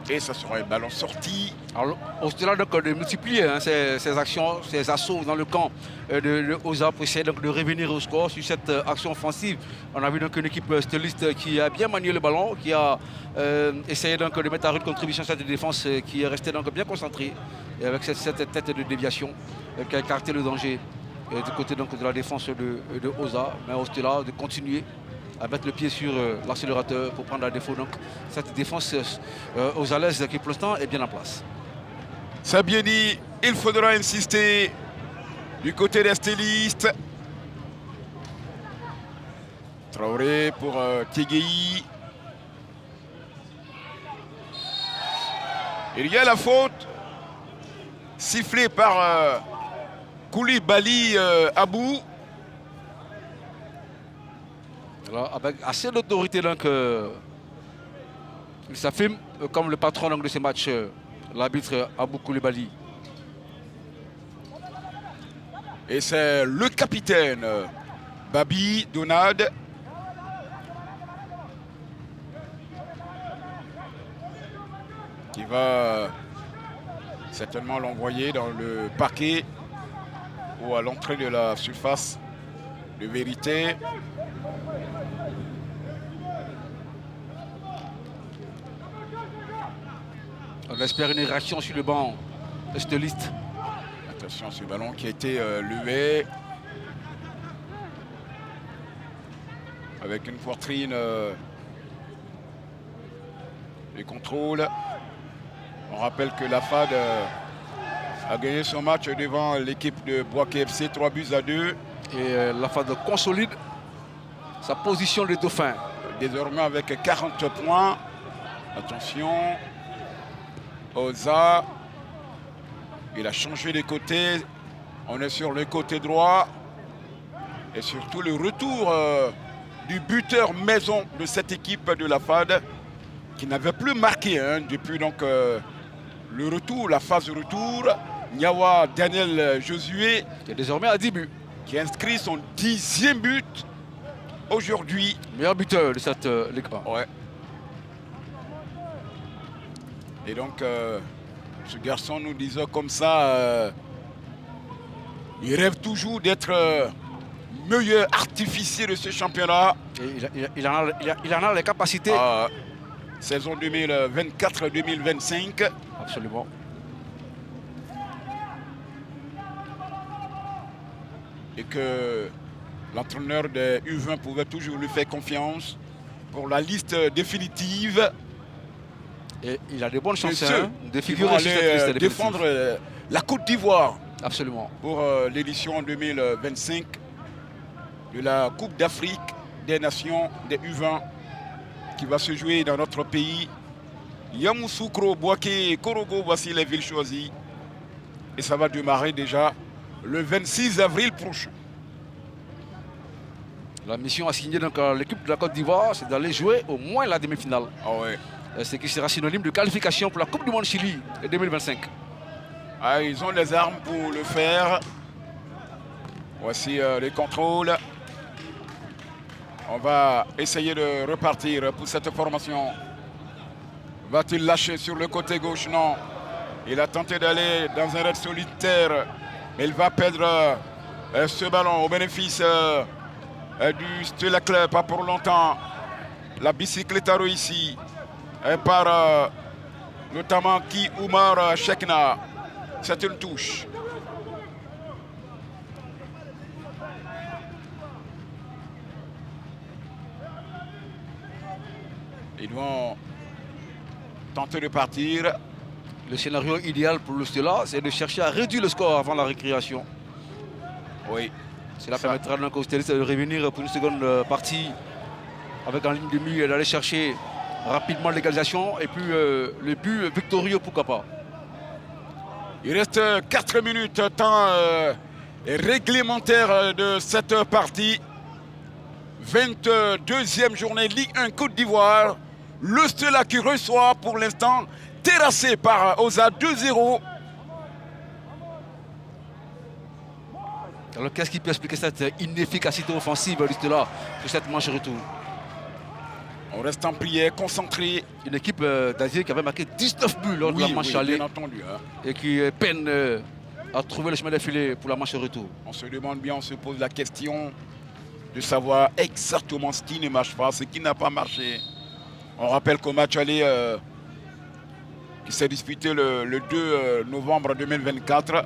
Et ça sera un ballon sorti. Alors, au Stella donc de multiplier ses actions, ses assauts dans le camp de Oza pour essayer donc de revenir au score sur cette action offensive. On a vu donc une équipe stelliste qui a bien manié le ballon, qui a essayé donc de mettre à rude contribution cette défense qui est restée donc bien concentrée et avec cette tête de déviation qui a écarté le danger du côté donc de la défense de Oza. Mais au Stella de continuer à mettre le pied sur l'accélérateur pour prendre à défaut donc cette défense osalaise qui pour l'instant est bien en place. C'est bien dit, il faudra insister du côté des stylistes. Traoré pour Tiegei. Il y a la faute sifflée par Koulibaly Abou. Alors, avec assez d'autorité, il s'affirme comme le patron donc, de ces matchs, l'arbitre Abou Koulibaly. Et c'est le capitaine Babi Donad qui va certainement l'envoyer dans le parquet ou à l'entrée de la surface de vérité. On espère une réaction sur le banc stelliste. Attention, ce ballon qui a été levé avec une poitrine de contrôle. On rappelle que la FAD a gagné son match devant l'équipe de Bouaké FC 3-2. Et la FAD consolide sa position de dauphin. Désormais avec 40 points. Attention. Oza, il a changé de côté. On est sur le côté droit. Et surtout le retour du buteur maison de cette équipe de la FAD qui n'avait plus marqué depuis donc, le retour, la phase de retour. Niawa Daniel Josué qui est désormais à 10 buts. Qui inscrit son 10e but aujourd'hui. Meilleur buteur de cette Ligue 1. Ouais. Et donc, ce garçon nous disait comme ça, il rêve toujours d'être meilleur artificier de ce championnat. Et il en a les capacités. Saison 2024-2025. Absolument. et que l'entraîneur des U20 pouvait toujours lui faire confiance pour la liste définitive. Et il a de bonnes chances de qui vont figurer sur cette liste aller définitive. défendre la Côte d'Ivoire Absolument. pour l'édition 2025 de la Coupe d'Afrique des Nations des U20 qui va se jouer dans notre pays. Yamoussoukro, Boaké et Korogo, voici les villes choisies. Et ça va démarrer déjà le 26 avril prochain. La mission assignée donc à l'équipe de la Côte d'Ivoire, c'est d'aller jouer au moins la demi-finale. Ah ouais. Ce qui sera synonyme de qualification pour la Coupe du Monde Chili 2025. Ah, ils ont les armes pour le faire. Voici les contrôles. On va essayer de repartir pour cette formation. Va-t-il lâcher sur le côté gauche? Non. Il a tenté d'aller dans un raid solitaire. Mais il va perdre ce ballon au bénéfice du Stella Club. Pas pour longtemps. La bicyclette a réussi. Par notamment Ki Oumar Chekna. C'est une touche. Ils vont tenter de partir. Le scénario idéal pour le Stella, c'est de chercher à réduire le score avant la récréation. Oui. Cela permettra donc aux Stellistes de revenir pour une seconde partie avec en ligne de mire et d'aller chercher rapidement l'égalisation et puis le but victorieux, pourquoi pas. Il reste 4 minutes, temps réglementaire de cette partie. 22e journée Ligue 1 Côte d'Ivoire. Le Stella qui reçoit pour l'instant, terrassé par Oza 2-0. Alors qu'est-ce qui peut expliquer cette inefficacité offensive du Stella sur cette manche retour? On reste en prière, concentré. Une équipe d'Asie qui avait marqué 19 buts lors de la manche aller. Bien entendu, hein. Et qui peine à trouver le chemin défilé pour la manche retour. On se demande bien, on se pose la question de savoir exactement ce qui ne marche pas, ce qui n'a pas marché. On rappelle qu'au match aller qui s'est disputé le 2 novembre 2024,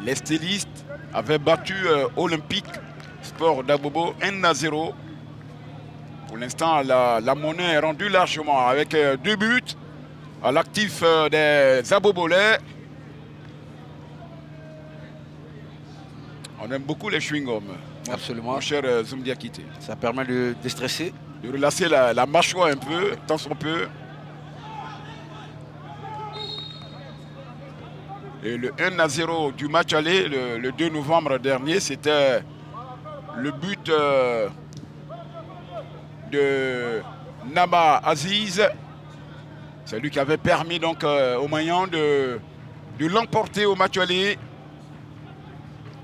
les stylistes avaient battu Olympique Sport d'Abobo 1-0. Pour l'instant, la monnaie est rendue largement avec 2 buts à l'actif des Abobolais. On aime beaucoup les chewing-gums. Absolument. Mon cher Zoumdiakité. Ça permet de déstresser. De relasser la mâchoire un peu, tant soit peu. Et le 1-0 du match aller, le 2 novembre dernier, c'était le but de Nama Aziz. C'est lui qui avait permis donc aux Maillans de l'emporter au match aller.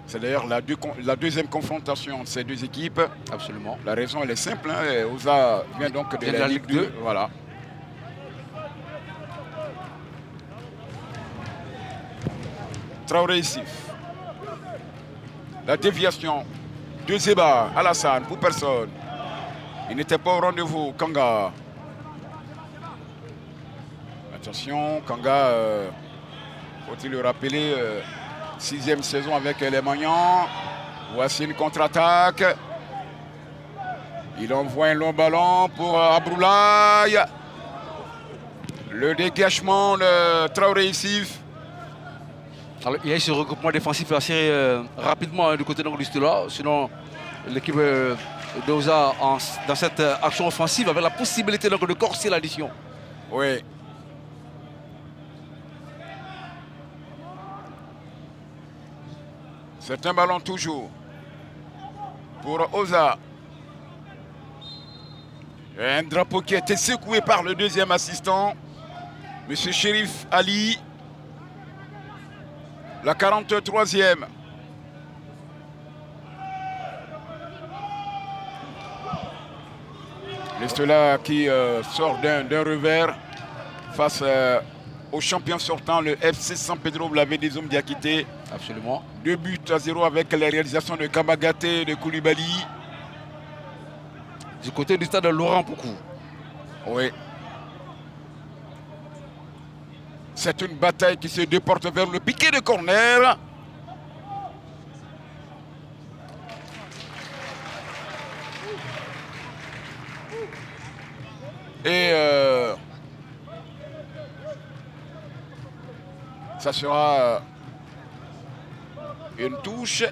C'est d'ailleurs la deuxième confrontation entre ces deux équipes. Absolument. La raison, elle est simple. Hein. Oza vient donc de la Ligue 2. Voilà. Traoré ici. La déviation de Zeba, Alassane, pour personne. Il n'était pas au rendez-vous, Kanga. Attention, Kanga, faut-il le rappeler, 6e saison avec les Magnans. Voici une contre-attaque. Il envoie un long ballon pour Abroulaye. Le dégagement de Traoré ici. Alors, il y a eu ce regroupement défensif assez rapidement du côté du Stella. Sinon, l'équipe d'Oza dans cette action offensive avait la possibilité donc, de corser l'addition. Oui. C'est un ballon toujours pour Oza. Un drapeau qui a été secoué par le deuxième assistant, M. Chérif Ali. La 43e. Le Stella qui sort d'un revers face au champion sortant, le FC San Pedro, vous l'avez des hommes d'Iakité. Absolument. 2-0 avec la réalisation de Kamagate et de Koulibaly. Du côté du stade de Laurent Poukou. Oui. C'est une bataille qui se déporte vers le piqué de corner. Et ça sera une touche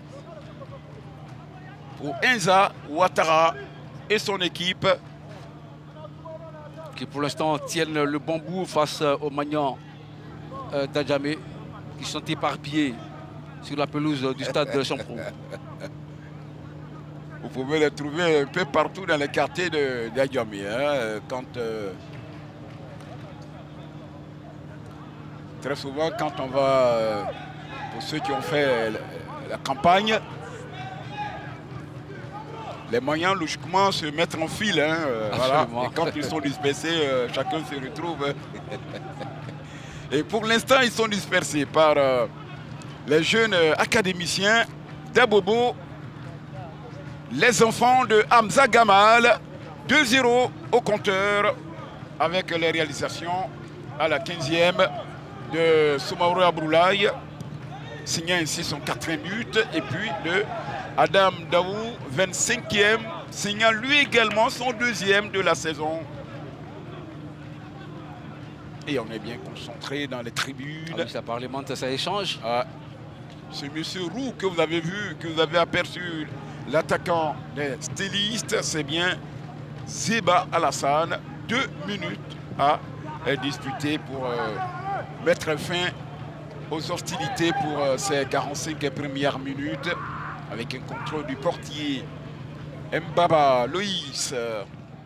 pour Enza Ouattara et son équipe. Qui pour l'instant tiennent le bon bout face aux Magnans d'Adjamé, qui sont éparpillés sur la pelouse du stade de Champrou. Vous pouvez les trouver un peu partout dans les quartiers d'Adjamé. Très souvent, quand on va, pour ceux qui ont fait la campagne, les moyens logiquement se mettent en file. Voilà. Et quand ils sont dispersés, chacun se retrouve. Et pour l'instant, ils sont dispersés par les jeunes académiciens d'Abobo, les enfants de Hamza Gamal, 2-0 au compteur, avec les réalisations à la 15e de Soumaoro Abroulaye, signant ainsi son 4e but, et puis de Adam Daou, 25e, signant lui également son 2e de la saison. Et on est bien concentré dans les tribunes. Ah oui, ça parlemente, ça échange. Ah, c'est monsieur Roux que vous avez vu, que vous avez aperçu, l'attaquant des stylistes, c'est bien Zeba Alassane. 2 minutes à disputer pour mettre fin aux hostilités pour ces 45 premières minutes, avec un contrôle du portier Mbaba Loïs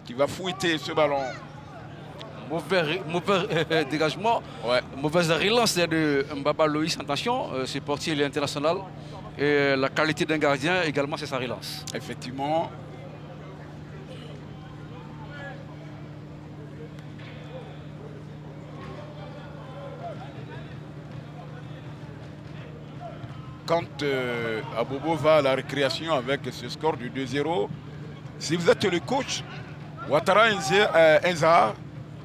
qui va fouetter ce ballon. Mauvais dégagement, ouais. Mauvaise relance de Mbaba Loïs. Attention, ce portier il est international. Et la qualité d'un gardien également, c'est sa relance. Effectivement. Quand Abobo va à la récréation avec ce score du 2-0, si vous êtes le coach, Ouattara Enza,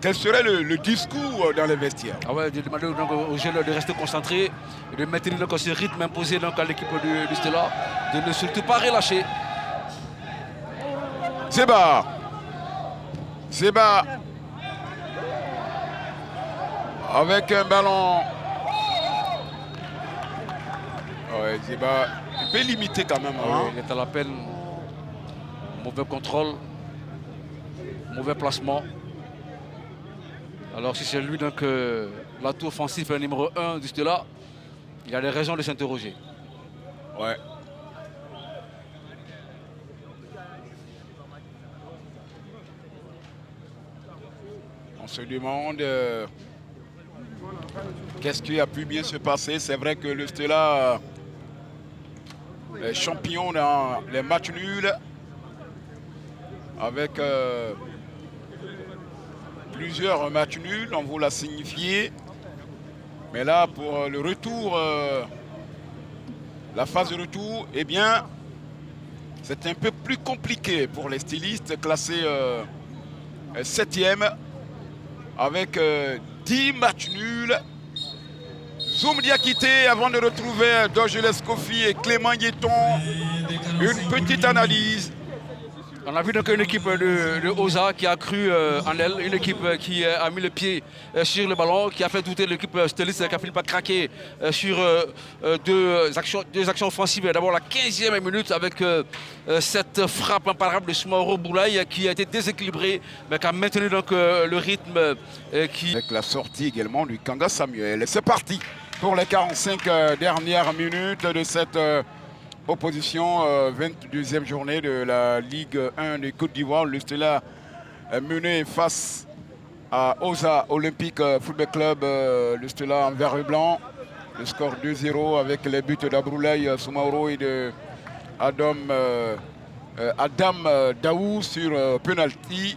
quel serait le discours dans les vestiaires? Ah ouais, de demander donc, aux jeunes de rester concentrés et de maintenir donc, ce rythme imposé donc, à l'équipe du Stella, de ne surtout pas relâcher. Zeba avec un ballon. Ouais, Zeba, il peut limiter quand même. Ah oui, il est à la peine. Mauvais contrôle, mauvais placement. Alors si c'est lui donc l'atout offensif numéro 1 du Stella, il a des raisons de s'interroger. Ouais. On se demande qu'est-ce qui a pu bien se passer. C'est vrai que le Stella est champion dans les matchs nuls avec plusieurs matchs nuls, on vous l'a signifié. Mais là, pour le retour, la phase de retour, eh bien, c'est un peu plus compliqué pour les stylistes classés 7e avec 10 matchs nuls. Zoum Diakité avant de retrouver Dorgeles Kofi et Clément Guéton. Une petite analyse. On a vu donc une équipe de Oza qui a cru en elle, une équipe qui a mis le pied sur le ballon, qui a fait douter l'équipe Stellis, qui a fini par craquer sur deux actions offensives. D'abord la 15e minute avec cette frappe imparable de Soumaoro Boulaye qui a été déséquilibrée, mais qui a maintenu donc le rythme. Avec la sortie également du Kanga Samuel. Et c'est parti pour les 45 dernières minutes de cette opposition, 22e journée de la Ligue 1 de Côte d'Ivoire. Le Stella mené face à Oza Olympique Football Club. Le Stella en vert et blanc. Le score 2-0 avec les buts d'Abroulaye Soumaoro et de Adam Daou sur penalty.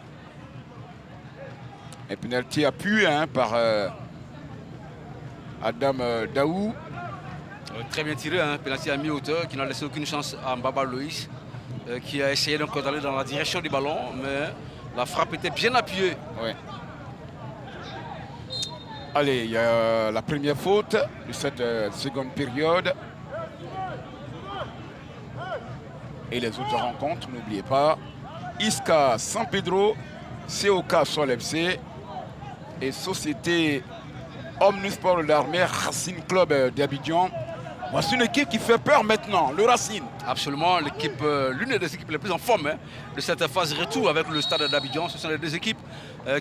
Un penalty appuyé par Adam Daou. Très bien tiré, hein, penalty à mi-hauteur qui n'a laissé aucune chance à Mbaba Loïs qui a essayé donc d'aller dans la direction du ballon, mais la frappe était bien appuyée. Ouais. Allez, il y a la première faute de cette seconde période. Et les autres rencontres, n'oubliez pas, Isca San Pedro, COK Sol FC et Société Omnisport de l'Armée Racing Club d'Abidjan. Voici une équipe qui fait peur maintenant, le Racing. Absolument, l'équipe, l'une des équipes les plus en forme de cette phase retour avec le stade d'Abidjan. Ce sont les deux équipes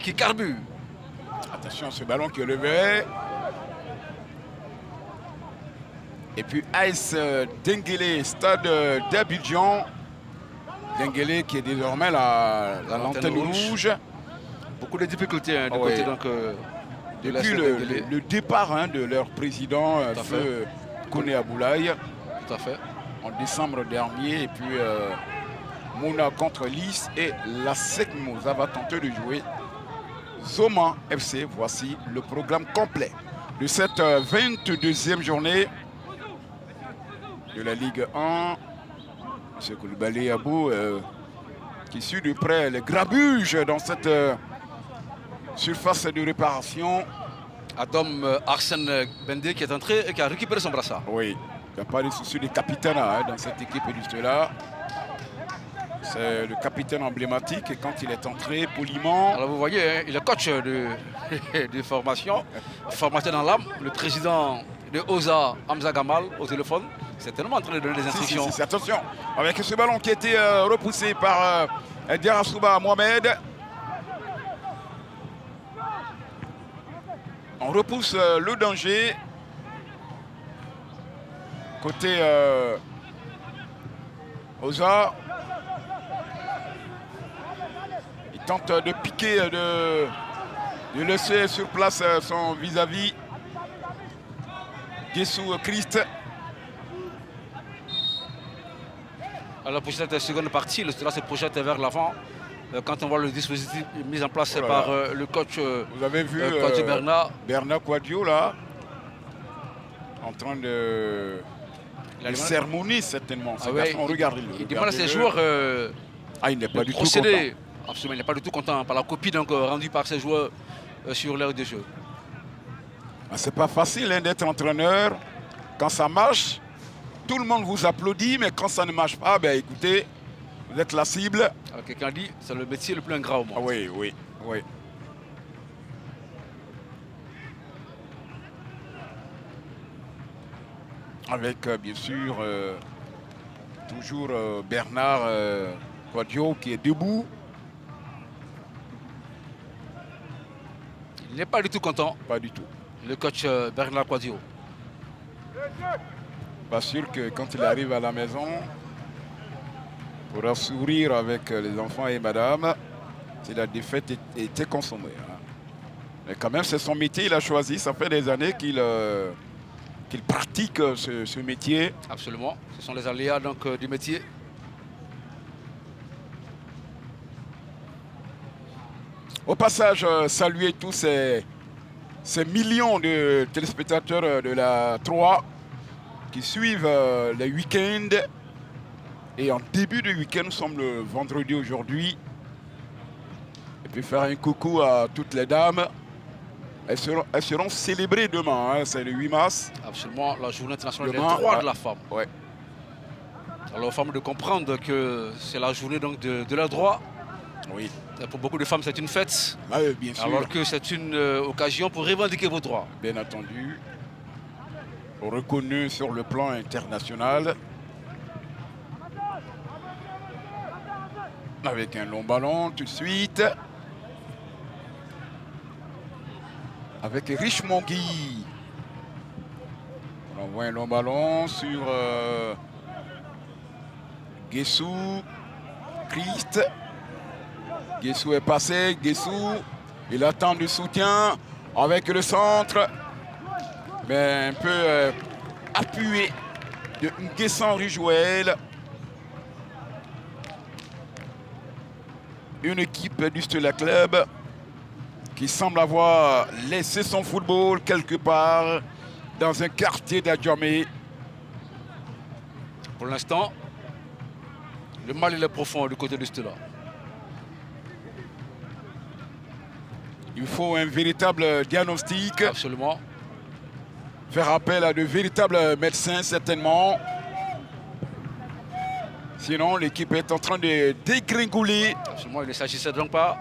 qui carburent. Attention à ce ballon qui est levé. Et puis AS Denguélé, stade d'Abidjan. Denguélé qui est désormais la lanterne rouge. Beaucoup de difficultés du côté donc, de la le départ de leur président, Feu Koné Aboulaye. Tout à fait. En décembre dernier. Et puis Mouna contre Lys et la Secmosa va tenter de jouer Zoma FC. Voici le programme complet de cette 22e journée de la Ligue 1. M. Koulibaly Abou qui suit de près les grabuges dans cette surface de réparation. Adam Arsène Bendé qui est entré et qui a récupéré son brassard. Oui, il n'y a pas de souci de capitaine dans cette équipe juste là. C'est le capitaine emblématique et quand il est entré poliment. Alors vous voyez, il est coach de formation, formateur dans l'âme, le président de OSA, Hamza Gamal, au téléphone. C'est tellement en train de donner des instructions. Attention, avec ce ballon qui a été repoussé par Diarasouba Mohamed. On repousse le danger. Côté OSA. Il tente de piquer, de laisser sur place son vis-à-vis. Guessou Christ. Alors pour cette seconde partie, le Stade se projette vers l'avant. Quand on voit le dispositif mis en place par le coach, vous avez vu Bernard Quadio là, en train de sermonner certainement. Regardez-le. Il demande à ses joueurs il n'est pas du tout content. Absolument, il n'est pas du tout content par la copie donc, rendue par ses joueurs sur l'aire de jeu. C'est pas facile d'être entraîneur. Quand ça marche, tout le monde vous applaudit, mais quand ça ne marche pas, écoutez, vous êtes la cible. Quelqu'un dit c'est le métier le plus ingrat au monde. Oui. Avec bien sûr toujours Bernard Quadio qui est debout. Il n'est pas du tout content. Pas du tout. Le coach Bernard Quadio. Pas sûr que quand il arrive à la maison, il pourra sourire avec les enfants et madame si la défaite était consommée. Mais quand même, c'est son métier, il a choisi. Ça fait des années qu'il pratique ce métier. Absolument. Ce sont les aléas donc, du métier. Au passage, saluer tous ces millions de téléspectateurs de la 3 qui suivent les week-ends. Et en début de week-end, nous sommes le vendredi aujourd'hui. Et puis faire un coucou à toutes les dames. Elles seront célébrées demain, c'est le 8 mars. Absolument, la journée internationale des droits de la femme. Ouais. Alors aux femmes de comprendre que c'est la journée donc, de leurs droits. Oui. Pour beaucoup de femmes, c'est une fête. Bien sûr. Alors que c'est une occasion pour revendiquer vos droits. Bien entendu. Reconnu sur le plan international. Avec un long ballon tout de suite. Avec Richemont Guy. On envoie un long ballon sur Guessou. Christ. Guessou est passé. Guessou, il attend du soutien avec le centre. Mais un peu appuyé de Nguessan Rijouel. Une équipe du Stella Club qui semble avoir laissé son football quelque part dans un quartier d'Adjamé. Pour l'instant, le mal il est profond du côté du Stella. Il faut un véritable diagnostic. Absolument. Faire appel à de véritables médecins, certainement. Sinon, l'équipe est en train de dégringoler. Absolument, il ne s'agissait donc pas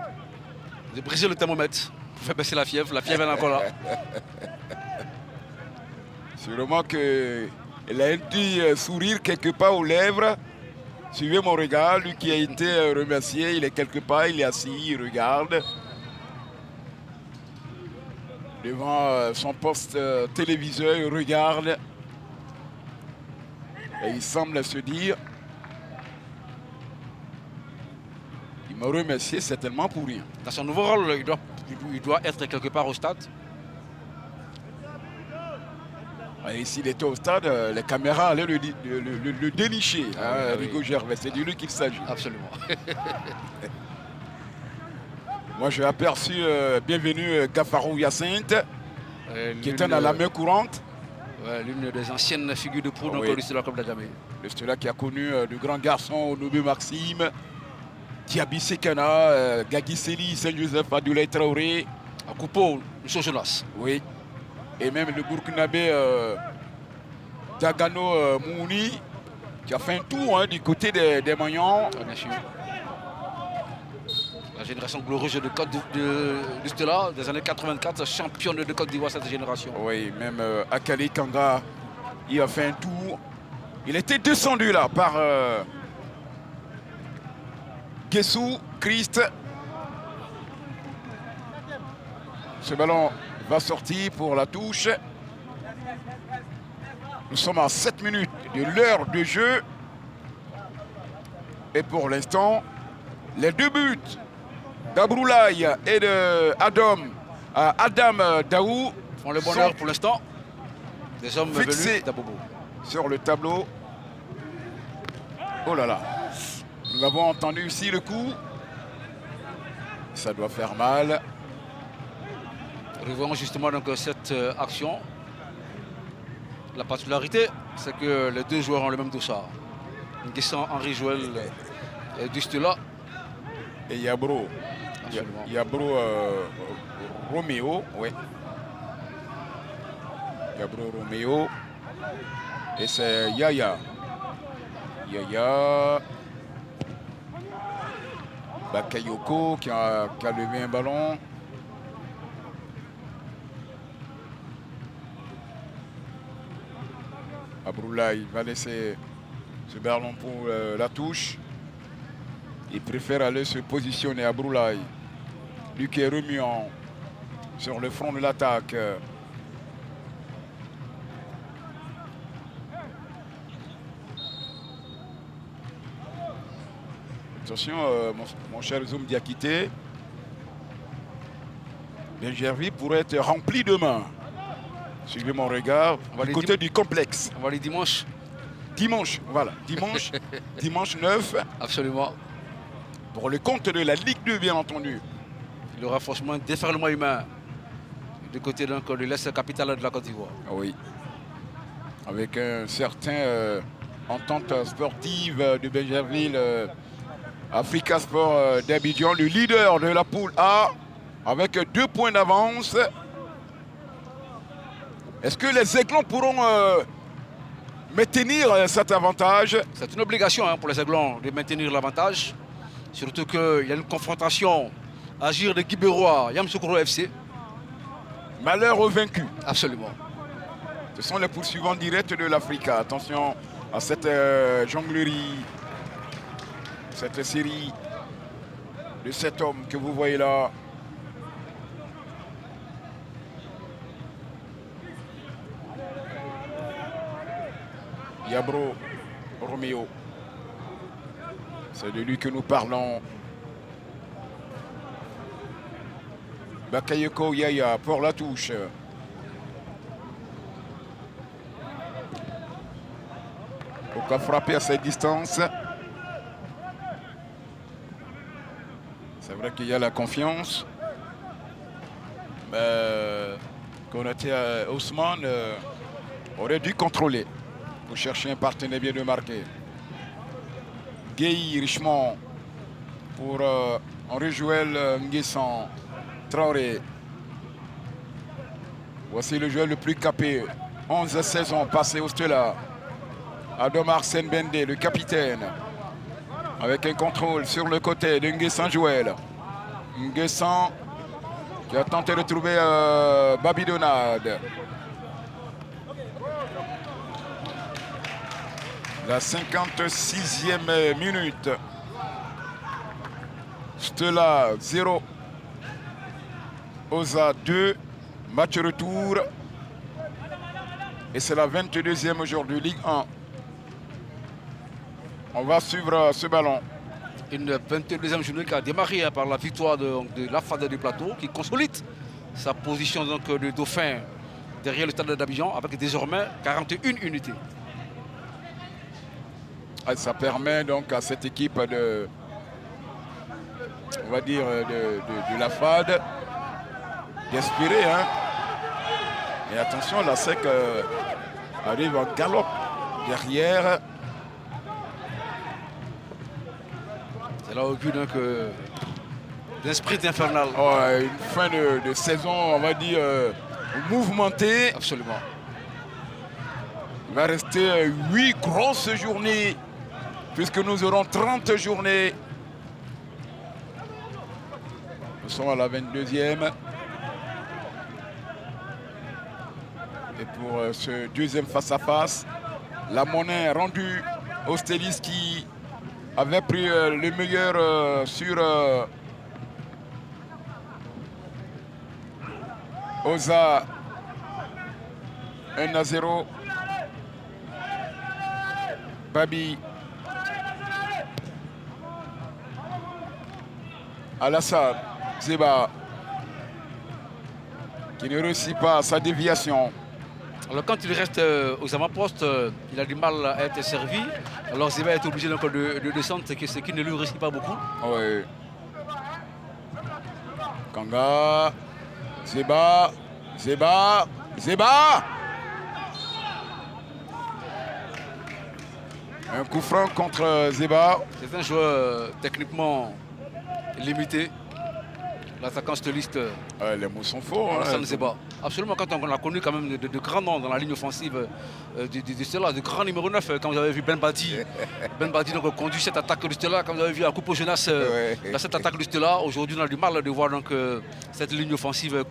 de briser le thermomètre pour faire baisser la fièvre. La fièvre est encore là. Sûrement qu'elle a un petit sourire quelque part aux lèvres. Suivez mon regard, lui qui a été remercié, il est quelque part, il est assis, il regarde. Devant son poste téléviseur, il regarde. Et il semble se dire, il m'a remercié certainement pour rien. Dans son nouveau rôle, il doit être quelque part au stade. Et s'il était au stade, les caméras allaient le dénicher. Ah, oui, Rigo Gervais, c'est de lui qu'il s'agit. Absolument. Moi, j'ai aperçu, bienvenue Gafarou Hyacinthe, qui était dans la main courante. Ouais, l'une des anciennes figures de proue Oui. du Stella Club d'Adjamé. Le Stella qui a connu de grands garçons, Onobé Maxime, Diaby Sekana, Gagui Seli, Saint-Joseph, Adoulaye Traoré. Akoupo, M. Jonas. Oui. Et même le Burkinabé Dagano Mouni, qui a fait un tour du côté des Magnons. Bien sûr. La génération glorieuse de Stella des années 84, championne de Côte d'Ivoire cette génération. Oui, même Akali Kanga, il a fait un tour. Il était descendu là par Guessou, Christ. Ce ballon va sortir pour la touche. Nous sommes à 7 minutes de l'heure de jeu. Et pour l'instant, les deux buts d'Abroulaye et de Adam Daou font le bonheur pour l'instant. Des hommes fixés venus d'Abobo. sur le tableau. Oh là là. Nous avons entendu ici le coup. Ça doit faire mal. Revoyons justement donc cette action. La particularité, c'est que les deux joueurs ont le même dossard. Nguessan Henri Joël du Stella. Et Yabro. Absolument. Yabro Roméo. Oui. Yabro Roméo. Et c'est Yaya. Yaya. Bakayoko qui a levé un ballon. Abroulaye va laisser ce ballon pour la touche. Il préfère aller se positionner à Abroulaye. Lui qui est remis sur le front de l'attaque. Attention, mon cher Zoum Diakité. Benjervi pourrait être rempli demain. Suivez mon regard du côté du complexe. On va aller dimanche. Dimanche, voilà. Dimanche, dimanche 9. Absolument. Pour le compte de la Ligue 2, bien entendu. Le renforcement, déferlement humain du côté donc, de l'Est capitale de la Côte d'Ivoire. Oui. Avec un certain entente sportive de Benjerville, Africa Sport d'Abidjan, le leader de la poule A, avec 2 points d'avance. Est-ce que les Aiglons pourront maintenir cet avantage? C'est une obligation pour les Aiglons de maintenir l'avantage. Surtout qu'il y a une confrontation à agir de Guibérois, Yamoussoukro FC. Malheur aux vaincus. Absolument. Ce sont les poursuivants directs de l'Africa. Attention à cette jonglerie, cette série de 7 hommes que vous voyez là. Yabro Roméo. C'est de lui que nous parlons. Bakayoko Yaya pour la touche. Pourquoi frapper à cette distance? C'est vrai qu'il y a la confiance. Konaté Ousmane aurait dû contrôler pour chercher un partenaire bien de marquer. Gueye Richemont pour Henri Joël Nguessan Traoré. Voici le joueur le plus capé. 11 saisons passées au Stella. Adam Arsène Bendé, le capitaine. Avec un contrôle sur le côté de Nguessan Joël. Nguessan qui a tenté de trouver Babi Donade. La 56e minute. Stella 0. Oza 2. Match retour. Et c'est la 22e aujourd'hui, Ligue 1. On va suivre ce ballon. Une 22e journée qui a démarré par la victoire de la FAD du Plateau, qui consolide sa position donc, de dauphin derrière le stade d'Abidjan avec désormais 41 unités. Ça permet donc à cette équipe de, on va dire, de la FAD d'aspirer. Hein. Et attention, la SEC arrive en galop derrière. C'est là au but d'un sprint infernal. Oh, une fin de saison, on va dire, mouvementée. Absolument. Il va rester 8 grosses journées, puisque nous aurons 30 journées. Nous sommes à la 22e. Et pour ce deuxième face-à-face, la monnaie rendue au Stélis qui avait pris le meilleur sur Oza 1-0. Babi. Alassane Zeba qui ne réussit pas sa déviation. Alors quand il reste aux avant-postes, il a du mal à être servi. Alors Zeba est obligé donc de descendre, ce qui ne lui réussit pas beaucoup. Oui. Kanga. Zeba. Zeba. Zeba. Un coup franc contre Zeba. C'est un joueur techniquement limité. L'attaquant stéliste. Les mots sont forts. Alassane Zeba. Absolument, quand on a connu quand même de grands noms dans la ligne offensive du Stella, de grands numéro 9, quand vous avez vu Ben Badi. Ben Badi donc conduit cette attaque du Stella, quand vous avez vu à Coupe Jeunesse dans cette attaque du Stella. Aujourd'hui, on a du mal de voir donc, cette ligne offensive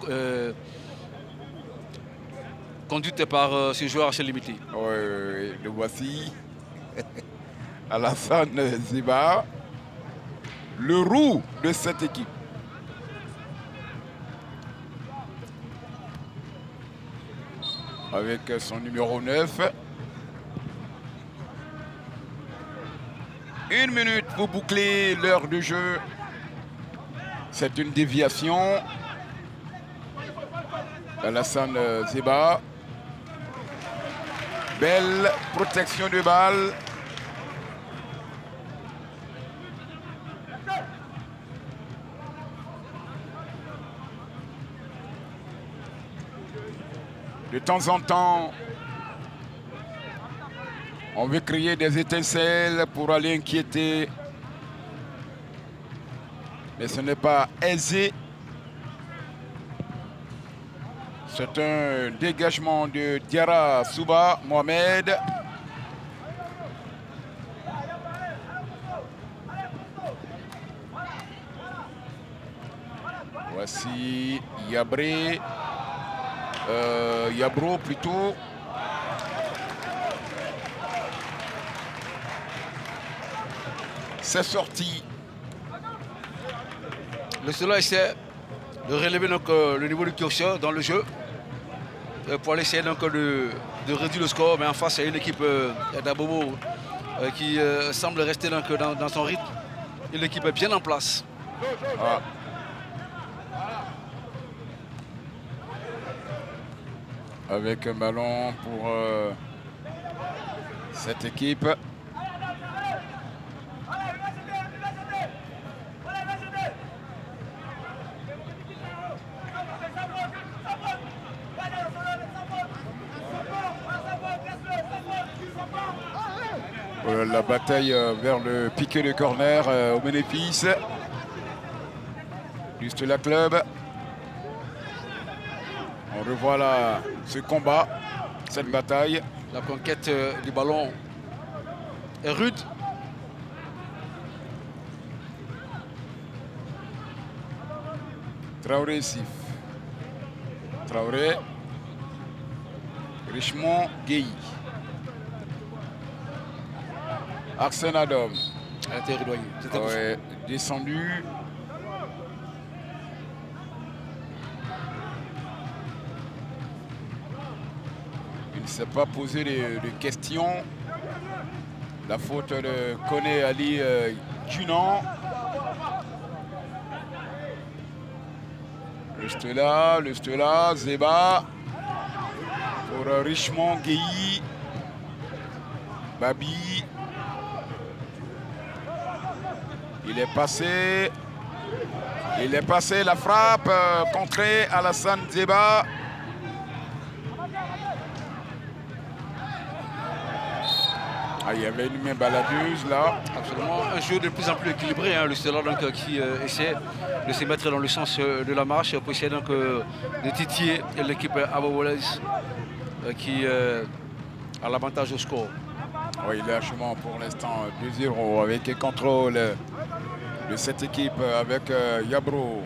conduite par ce joueur assez limité. Oui, le voici. Alassane Zeba, le roux de cette équipe. Avec son numéro 9. 1 minute pour boucler l'heure de jeu. C'est une déviation. Alassane Zeba. Belle protection de balle. De temps en temps, on veut créer des étincelles pour aller inquiéter. Mais ce n'est pas aisé. C'est un dégagement de Diarra Souba Mohamed. Voici Yabré. Yabro plutôt. C'est sorti. Le Stella essaie de relever donc, le niveau du curseur dans le jeu pour aller essayer donc, de réduire le score. Mais en face, il y a une équipe d'Abobo qui semble rester donc, dans son rythme. Une équipe bien en place. Ah. Avec un ballon pour cette équipe. La bataille vers le piqué de corner au bénéfice du Stella Club. On revoit là ce combat, cette bataille. La conquête du ballon est rude. Traoré Sif. Traoré. Richemont Gueye. Arsène Adom. À l'intérieur du doyen. Ouais, descendu. Il ne s'est pas posé de questions. La faute de Koné Ali Junan. Le Stella, Zeba. Pour Richemont Gueye. Babi. Il est passé, la frappe contrée Alassane Zeba. Ah, il y avait une main baladeuse là. Absolument, un jeu de plus en plus équilibré, hein, le Stella donc, qui essaie de se mettre dans le sens de la marche pour essayer donc, de titiller l'équipe Abououlez qui a l'avantage au score. Oui, lâchement pour l'instant 2-0 avec un contrôle de cette équipe avec Yabro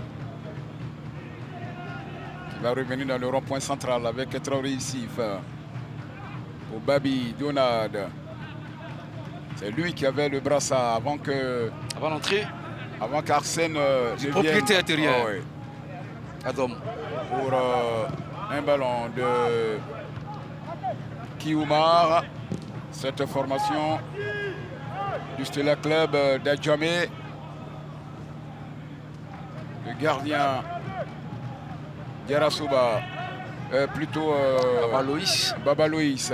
qui va revenir dans le rond-point central avec Traoré Sif pour Babi Donad. C'est lui qui avait le brassard avant l'entrée. Avant qu'Arsène ne propriété vienne. intérieure. Oh, oui. Adam. Pour un ballon de Kioumar. Cette formation du Stella Club d'Adjamé. Le gardien Diarasouba, plutôt Baba Loïs,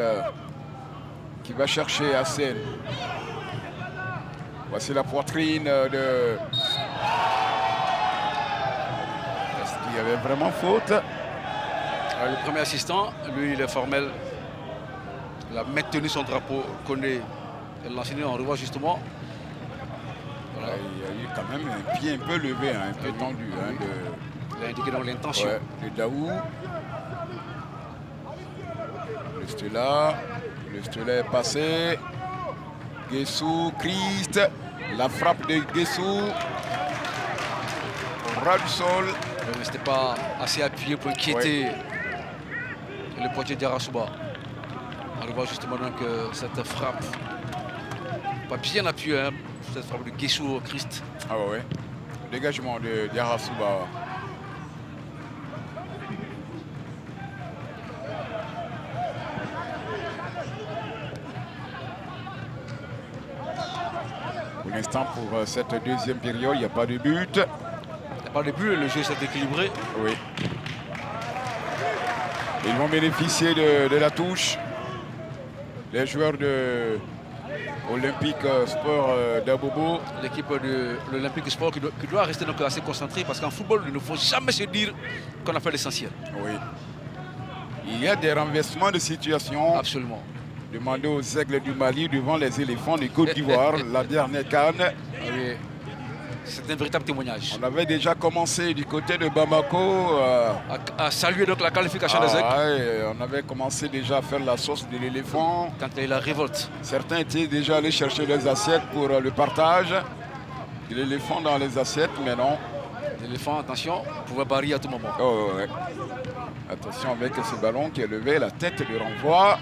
qui va chercher Hassen. Voici la poitrine de... Est-ce qu'il y avait vraiment faute? Le premier assistant, lui, il est formel. Il a maintenu son drapeau, Koné. L'enseigné, on revoit justement. Voilà. Il y a eu quand même un pied un peu levé, un peu tendu. Hein, il a indiqué dans l'intention. Ouais, de Daou. Le Stella est passé. Guessou, Christ. La frappe de Guessou. Au ras du sol. Mais c'était pas assez appuyé pour inquiéter le portier d'Arasouba. On voit justement donc cette frappe. Pas bien appuyée, hein, cette frappe de Guessou au Christ. Ah ouais. Dégagement de Diarasouba. Pour l'instant, pour cette deuxième période, il n'y a pas de but. Il n'y a pas de but, le jeu s'est équilibré. Oui. Ils vont bénéficier de la touche. Les joueurs de Olympique Sport d'Abobo. L'équipe de l'Olympique Sport qui doit rester donc assez concentrée parce qu'en football, il ne faut jamais se dire qu'on a fait l'essentiel. Oui. Il y a des renversements de situation. Absolument. Demandez aux Aigles du Mali devant les éléphants de Côte d'Ivoire, la dernière CAN. Oui. C'est un véritable témoignage. On avait déjà commencé du côté de Bamako. À saluer donc la qualification des Aigles. On avait commencé déjà à faire la sauce de l'éléphant. Quand il y a eu la révolte. Certains étaient déjà allés chercher des assiettes pour le partage. L'éléphant dans les assiettes, mais non. L'éléphant, attention, pouvait barrer à tout moment. Oh, ouais. Attention avec ce ballon qui est levé, la tête de renvoi.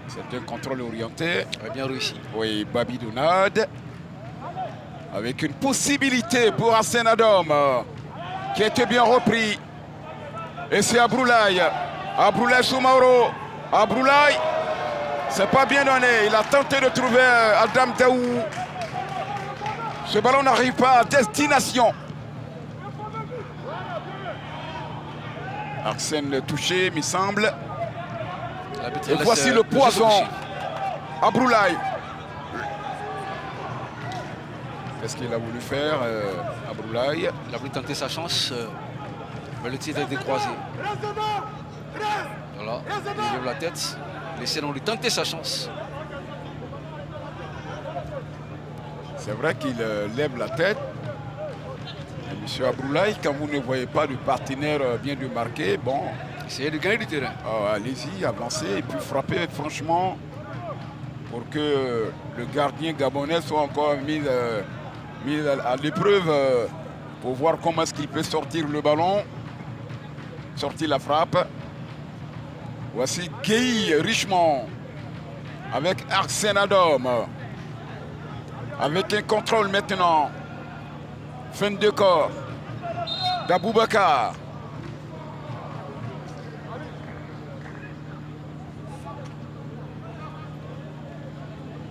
C'est un contrôle orienté. Bien réussi. Oui, Babi Donad. Avec une possibilité pour Hassen Adom. Qui était bien repris. Et c'est Abroulaye. Abroulaye Soumaoro. Abroulaye. C'est pas bien donné. Il a tenté de trouver Adam Daou. Ce ballon n'arrive pas à destination. Arsène le touché, il semble. Et voici le poison. Abroulaye. Qu'est-ce qu'il a voulu faire, Abroulaye? Il a voulu tenter sa chance, mais le tir a été décroisé. Voilà, il lève la tête. Laissez-nous lui tenter sa chance. C'est vrai qu'il lève la tête. Et monsieur Abroulaye, quand vous ne voyez pas le partenaire bien de marquer, bon... Essayez de gagner du terrain. Allez-y, avancez et puis frappez franchement pour que le gardien gabonais soit encore mis à l'épreuve pour voir comment est-ce qu'il peut sortir le ballon, sortir la frappe. Voici Guy Richemont avec Arsène Adom. Avec un contrôle maintenant. Fin de corps d'Aboubacar.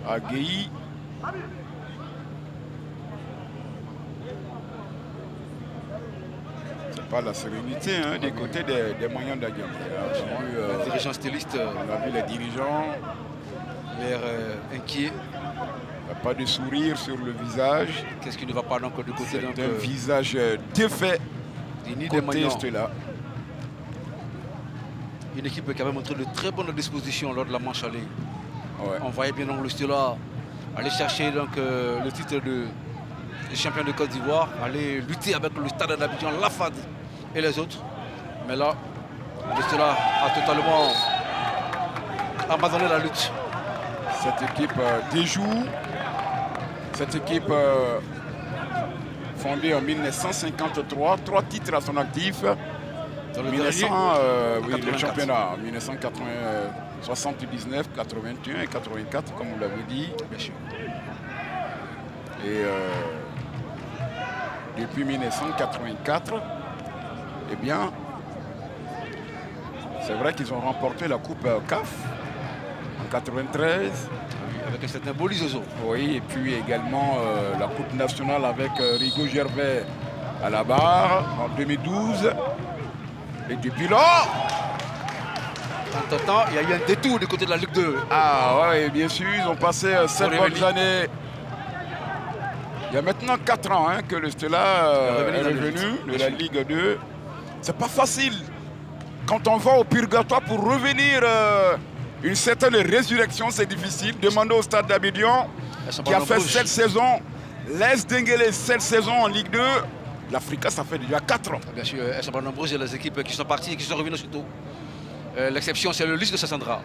Agueyi. C'est pas la sérénité des côtés des moyens d'Agueyi. Les dirigeants stylistes. On a vu les dirigeants. L'air inquiet. Il n'y a pas de sourire sur le visage. Qu'est-ce qui ne va pas donc du côté d'un visage défait. Côté là. Une équipe qui avait montré de très bonnes dispositions lors de la manche aller. Ouais. On voyait bien donc le Stella aller chercher donc, le titre de champion de Côte d'Ivoire, aller lutter avec le Stade d'Abidjan, la FAD et les autres. Mais là, le Stella a totalement abandonné la lutte. Cette équipe déjoue. Cette équipe fondée en 1953, 3 titres à son actif. Dans le, le championnat, 1979, 81 et 84, comme vous l'avez dit. Bien sûr. Et depuis 1984, eh bien, c'est vrai qu'ils ont remporté la Coupe CAF en 93. Avec un certain Boli Zozo. Oui, et puis également la Coupe nationale avec Rigaud Gervais à la barre en 2012. Et depuis là... Entre-temps, il y a eu un détour du côté de la Ligue 2. Ah oui, bien sûr, ils ont passé 7 bonnes années. Il y a maintenant 4 ans que le Stella est revenu de la Ligue 2. C'est pas facile. Quand on va au purgatoire pour revenir... une certaine résurrection, c'est difficile. Demandez au Stade d'Abidjan, qui a fait 7 saisons. Laisse Denguele 7 saisons en Ligue 2. L'Africa, ça fait déjà 4 ans. Bien sûr, elles sont pas nombreuses, les équipes qui sont parties et qui sont revenues surtout. L'exception, c'est le Lys de Sassandra,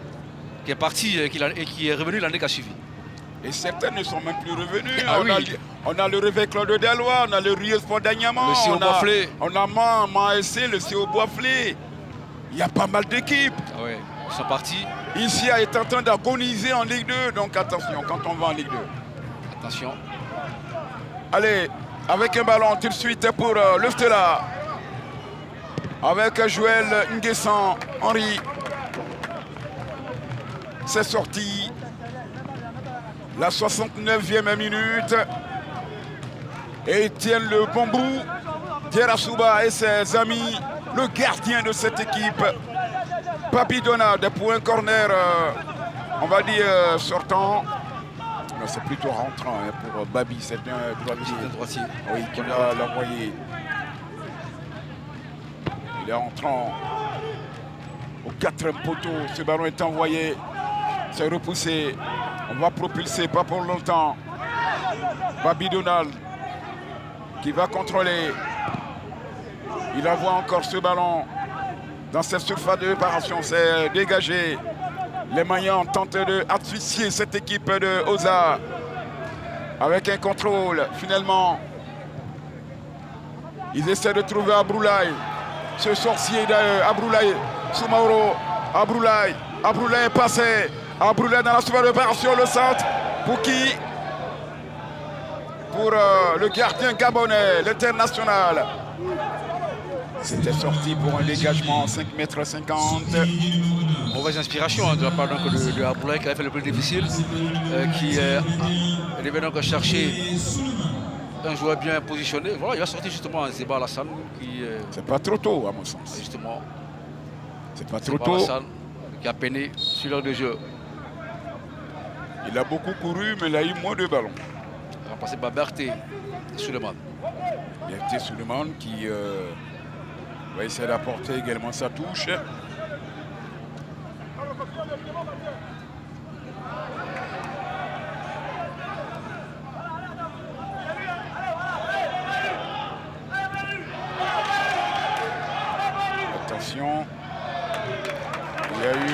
qui est parti et qui est revenu l'année qui a suivi. Et certains ne sont même plus revenus. Ah on a le Réveil Claude Delois, on a le Rio Sport d'Agnaman, on a Maessé, le CO Boisflé. Il y a pas mal d'équipes. Ah oui, ils sont partis. Ici, elle est en train d'agoniser en Ligue 2, donc attention quand on va en Ligue 2. Attention. Allez, avec un ballon tout de suite pour le Stella. Avec Joël Nguessan, Henri. C'est sorti. La 69e minute. Et Étienne Le Bambou, Dierasouba et ses amis, le gardien de cette équipe. Papi Donade pour un corner, on va dire sortant. Non, c'est plutôt rentrant pour Babi, c'est un droitier. Oui, qui va l'envoyer. Il est entrant au 4e poteau. Ce ballon est envoyé. C'est repoussé. On va propulser, pas pour longtemps. Babi Donald qui va contrôler. Il envoie encore ce ballon dans cette surface de réparation. C'est dégagé. Les Mayans tentent d'asphyxier cette équipe de Oza avec un contrôle. Finalement, ils essaient de trouver Abroulaye. Ce sorcier d'Abroulaye, Soumaoro, Abroulaye est passé. Abroulaye dans la surface de réparation, le centre. Pour qui? Pour le gardien gabonais, l'international. C'était sorti pour un dégagement 5,50 m. Mauvaise inspiration de la part de Abroulaye qui avait fait le plus difficile, qui devait donc chercher un joueur bien positionné. Voilà, il a sorti justement Zeba Alassane. C'est pas trop tôt à mon sens. Justement. C'est pas trop tôt. Alassane qui a peiné sur l'heure de jeu. Il a beaucoup couru, mais il a eu moins de ballons. Remplacé par Berté Suleiman. Berté Suleiman qui va essayer d'apporter également sa touche. Attention. Il y a eu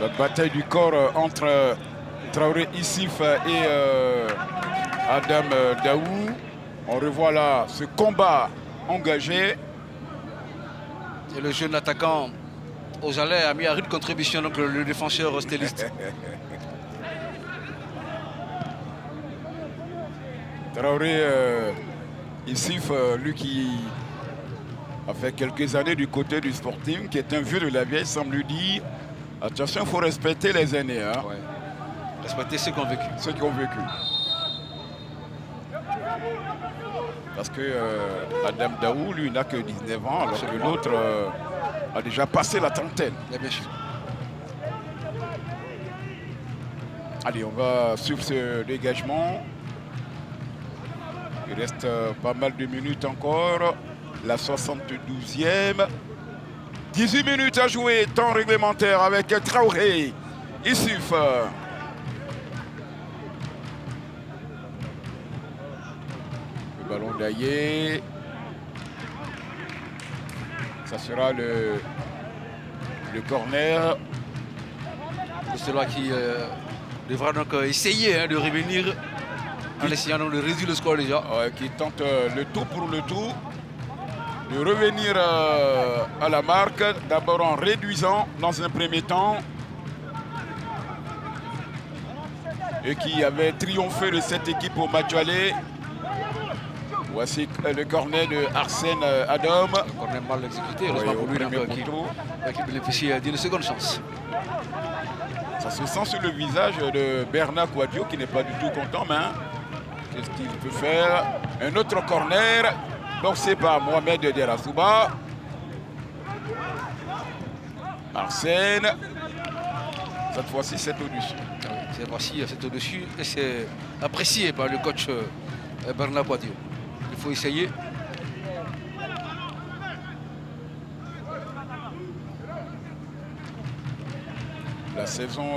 La bataille du corps entre Traoré Issif et Adam Daou. On revoit là ce combat engagé. Et le jeune attaquant Ozaleh a mis à rude contribution donc le défenseur stéliste. Traoré Issif, lui qui a fait quelques années du côté du Sporting, qui est un vieux de la vieille, semble lui dire attention, il faut respecter les aînés. Hein. Ouais. Respecter ceux qui ont vécu. Ceux qui ont vécu. Parce que Adam Daou, lui, n'a que 19 ans, alors que l'autre a déjà passé la trentaine. Bien sûr. Allez, on va suivre ce dégagement. Il reste pas mal de minutes encore. La 72e. 18 minutes à jouer, temps réglementaire avec Traoré Issif. Le ballon d'Aillé. Ça sera le corner. C'est celui qui devra donc essayer de revenir en essayant donc de réduire le score déjà. Qui tente le tout pour le tout. De revenir à la marque, d'abord en réduisant dans un premier temps. Et qui avait triomphé de cette équipe au match aller. Voici le corner de Arsène Adam. Le corner mal exécuté, heureusement pour lui qui bénéficie d'une seconde chance. Ça se sent sur le visage de Bernard Kouadio qui n'est pas du tout content, mais qu'est-ce qu'il peut faire? Un autre corner. Boxé par Mohamed Derasouba. Arsène. Cette fois-ci, c'est au-dessus. Cette fois-ci, c'est au-dessus et c'est apprécié par le coach Bernard Kouadio. Il faut essayer. La saison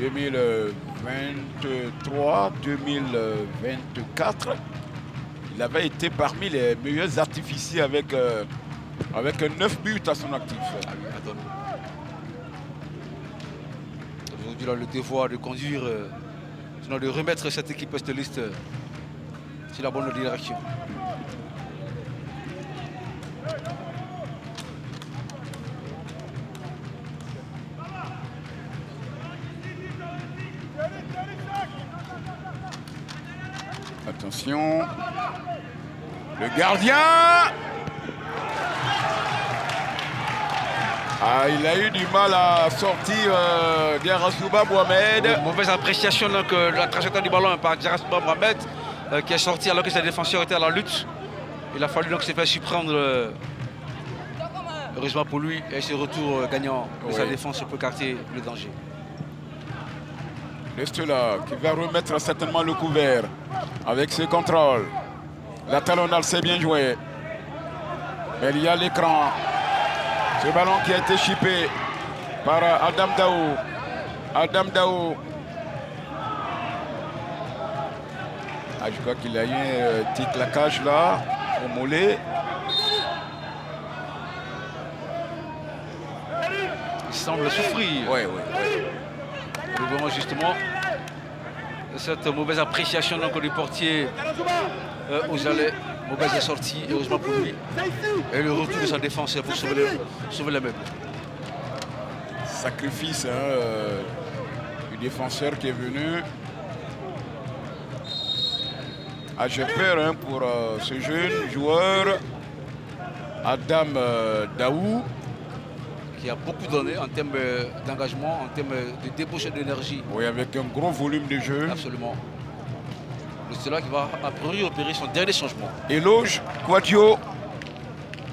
2023-2024, il avait été parmi les meilleurs artificiers avec 9 buts à son actif. Aujourd'hui, il a le devoir de conduire, sinon de remettre cette équipe stéliste sur la bonne direction. Attention, le gardien. Il a eu du mal à sortir Derasouba Mohamed. Une mauvaise appréciation donc, de la trajectoire du ballon par Derasouba Mohamed qui est sorti alors que ses défenseurs étaient à la lutte. Il a fallu donc se faire surprendre. Heureusement pour lui, et ce retour gagnant de sa défense peut écarter le danger. Lestela qui va remettre certainement le couvert avec ses contrôles. La talonnade, c'est bien joué. Mais il y a l'écran. Ce ballon qui a été chippé par Adam Daou. Adam Daou. Je crois qu'il a eu un petit claquage là au mollet. Il semble souffrir. Oui. Vraiment justement cette mauvaise appréciation donc, du portier Ozaleh, mauvaise sortie, heureusement pour lui. Et le retour de sa défense pour sauver la meuble. Sacrifice du défenseur qui est venu. J'ai peur pour ce jeune joueur Adam Daou, qui a beaucoup donné en termes d'engagement, en termes de débauche d'énergie. Oui, avec un gros volume de jeu. Absolument. C'est là qui va a priori opérer son dernier changement. Eloge Kouadio,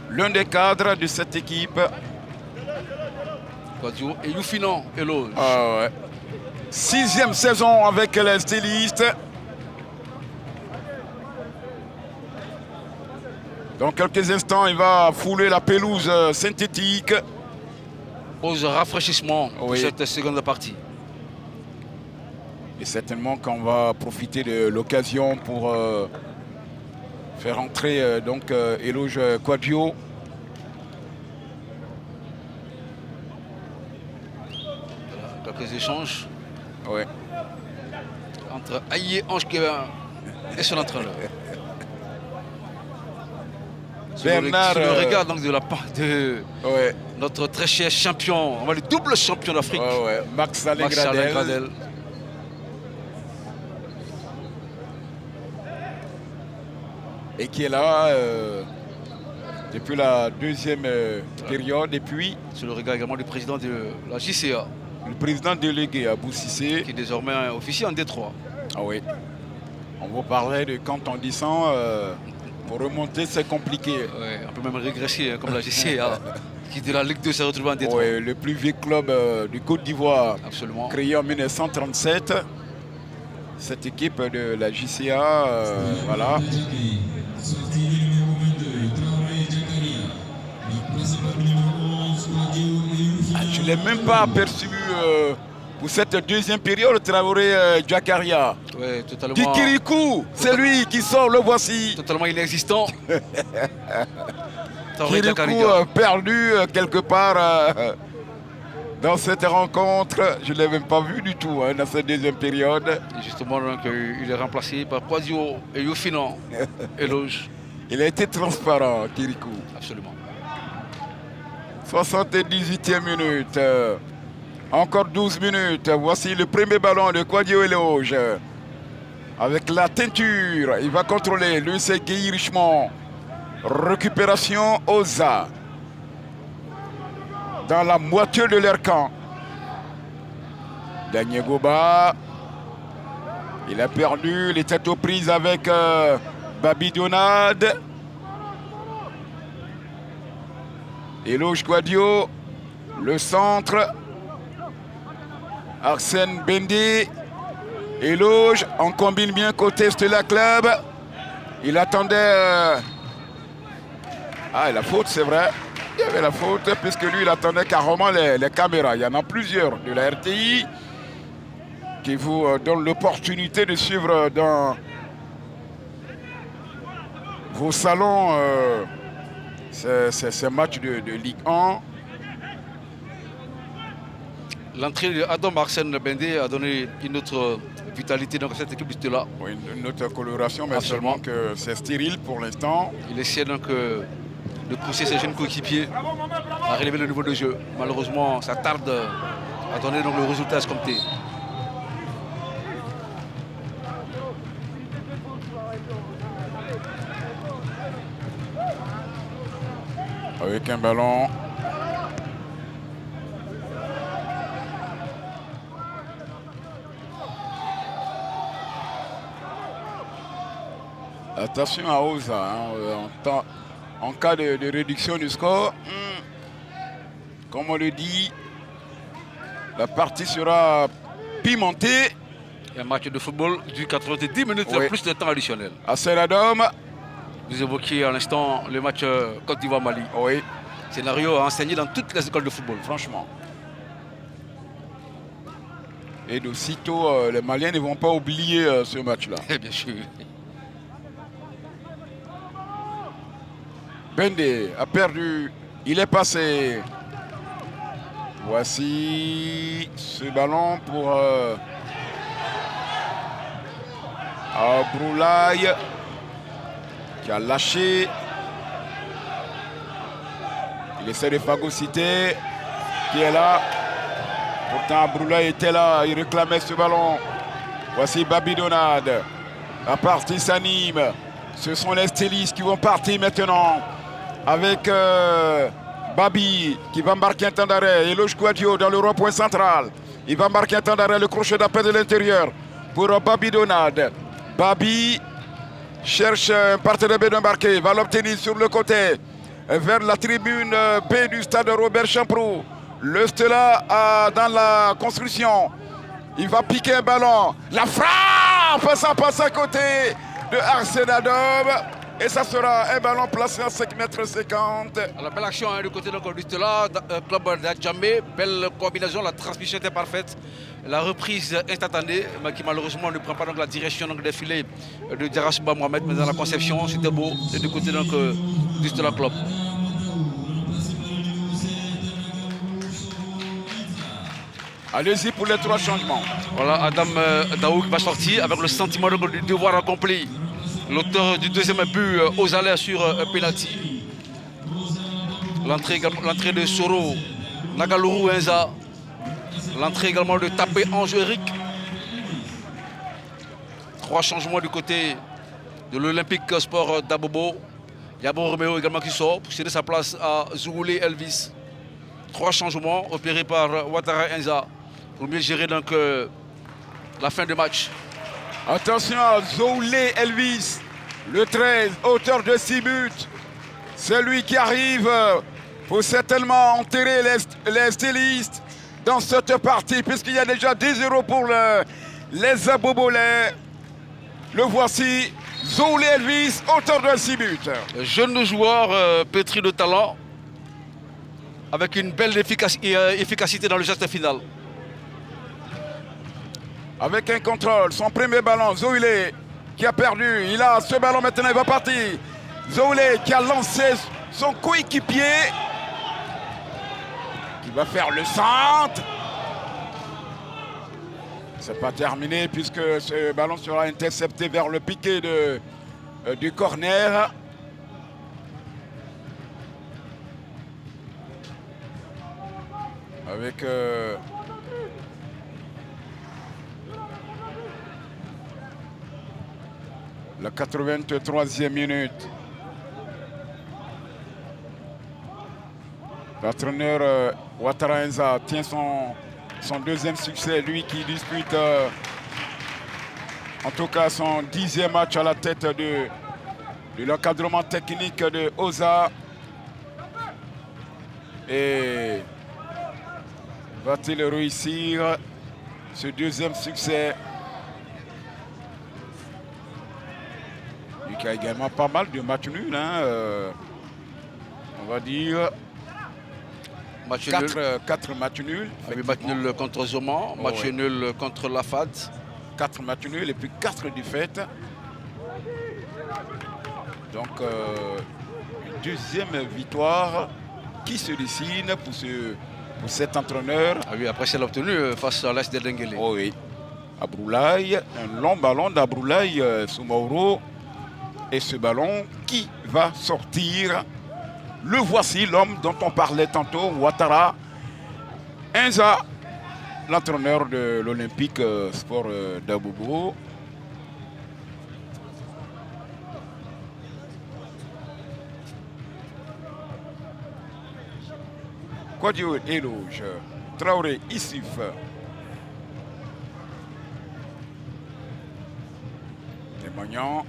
l'un des cadres de cette équipe. Kouadio et Youfinan Eloge. 6e saison avec les stylistes. Dans quelques instants, il va fouler la pelouse synthétique. Pause rafraîchissement pour cette seconde partie. Et certainement qu'on va profiter de l'occasion pour faire entrer Eloge Kouadio. quelques échanges Ouais. entre Aïe Ange Kevin et son entraîneur. Bernard, Sur le regard donc, de la part de Ouais. notre très cher champion, on va le double champion d'Afrique, Ouais. Max Alain Max Alain Gradel. Gradel. Et qui est là depuis la deuxième période. Et puis, Sur le regard également du président de la JCA, le président délégué Abou Cissé. qui est désormais officier en Détroit. Ah oui. On vous parlait de quand on descend, pour remonter, c'est compliqué. Ouais, on peut même régresser, hein, comme la JCA, qui de la Ligue 2 s'est retrouvée en Détroit. Ouais, le plus vieux club du Côte d'Ivoire, Absolument. créé en 1937. Cette équipe de la JCA, voilà. Je ne l'ai même pas aperçu pour cette deuxième période, Traoré Jakaria. Ouais, totalement, Kikirikou, c'est lui qui sort, le voici. totalement inexistant. Traoré Kirikou Jakaria. perdu quelque part dans cette rencontre. Je ne l'ai même pas vu du tout dans cette deuxième période. Et justement, donc, il est remplacé par Quadio et Yofinan. Éloge. Il a été transparent, Kirikou. Absolument. 78e minute. Encore 12 minutes. Voici le premier ballon de Quadio Éloge. Avec la teinture, il va contrôler. Lui, c'est Guy Richemont. Récupération Oza. Dans la moitié de leur camp. Daniel Goba. Il a perdu les têtes aux prises avec Babi Donade. Éloge Quadio. Le centre. Arsène Bendé. Éloge. On combine bien côté Stella Club. Il attendait... Ah, la faute, c'est vrai. Il y avait la faute, puisque lui, il attendait carrément les caméras. Il y en a plusieurs de la RTI qui vous donnent l'opportunité de suivre dans vos salons ces matchs de Ligue 1. L'entrée de Adam Arsène Bendé a donné une autre vitalité dans cette équipe de là. Oui, une autre coloration, mais Absolument. seulement que c'est stérile pour l'instant. Il essaie donc de pousser ses jeunes coéquipiers à relever le niveau de jeu. Malheureusement, ça tarde à donner donc le résultat escompté. Avec un ballon. Attention à Oza, hein, en cas de réduction du score, comme on le dit, la partie sera pimentée. Un match de football du 90 minutes, Oui. plus de temps additionnel. À Seladom, Vous évoquiez à l'instant le match Côte d'Ivoire-Mali. oui, Scénario à enseigner dans toutes les écoles de football, franchement. et d'aussitôt, les Maliens ne vont pas oublier ce match-là. Et bien sûr. Bendé a perdu, il est passé. Voici ce ballon pour Broulaye qui a lâché. Il essaie de phagocyter, qui est là. Pourtant Broulaye était là, il réclamait ce ballon. Voici Babi Donade. La partie s'anime. Ce sont les stylistes qui vont partir maintenant. Avec Babi qui va marquer un temps d'arrêt. Éloge Quadio dans le rond-point central. Il va marquer un temps d'arrêt. Le crochet d'appel de l'intérieur pour Babi Donade. Babi cherche un partenaire B d'embarquer. Il va l'obtenir sur le côté. Vers la tribune B du stade Robert Champrou. Le Stella dans la construction. Il va piquer un ballon. La frappe, ça passe à côté de Arsène Adom. Et ça sera un ballon placé à 5,50 m. Alors, belle action du côté de Stella, club d'Adjamé. Belle combinaison, la transmission était parfaite. La reprise instantanée, mais qui malheureusement ne prend pas donc, la direction donc, des filets de Diarasouba Mohamed. Mais dans la conception, c'était beau. Et du côté donc, du Stella Club. Allez-y pour les 3 changements. Voilà, Adam Daouk va sortir avec le sentiment du devoir accompli. L'auteur du deuxième but aux allers sur penalty. L'entrée de Soro, Nagaluru Enza. L'entrée également de Tapé Ange Eric. 3 changements du côté de l'Olympique Sport d'Abobo. Yabon Romeo également qui sort pour céder sa place à Zougoulé Elvis. 3 changements opérés par Ouattara Enza pour mieux gérer donc la fin de match. Attention à Zougoulé Elvis, le 13, auteur de 6 buts. Celui qui arrive pour certainement enterrer les stylistes dans cette partie, puisqu'il y a déjà 10-0 pour les Abobolais. Le voici, Zougoulé Elvis, auteur de 6 buts. Jeune joueur pétri de talent, avec une belle efficacité dans le geste final. Avec un contrôle, son premier ballon, Zougoulé qui a perdu. Il a ce ballon maintenant, il va partir. Zougoulé qui a lancé son coéquipier. Qui va faire le centre. C'est pas terminé puisque ce ballon sera intercepté vers le piqué du corner. Avec la 83e minute. L'entraîneur Ouattara Enza tient son deuxième succès, lui qui dispute en tout cas son 10e match à la tête de l'encadrement technique de OSA. Et va-t-il réussir ce deuxième succès? Lui qui a également pas mal de matchs nuls, hein, on va dire. 4 matchs nuls. Match nul contre Zoman, match nul contre la FAD. 4 matchs nuls et puis 4 défaites. Donc une deuxième victoire qui se dessine pour cet entraîneur. Ah oui, après c'est l'obtenu face à l'Est de Denguele. Oh oui. Abroulaye, un long ballon d'Abroulaye Soumaoro. Et ce ballon qui va sortir. Le voici, l'homme dont on parlait tantôt, Ouattara Enza, l'entraîneur de l'Olympique Sport d'Abobo. Quadio Eloge, Traoré Issif. Témoignant.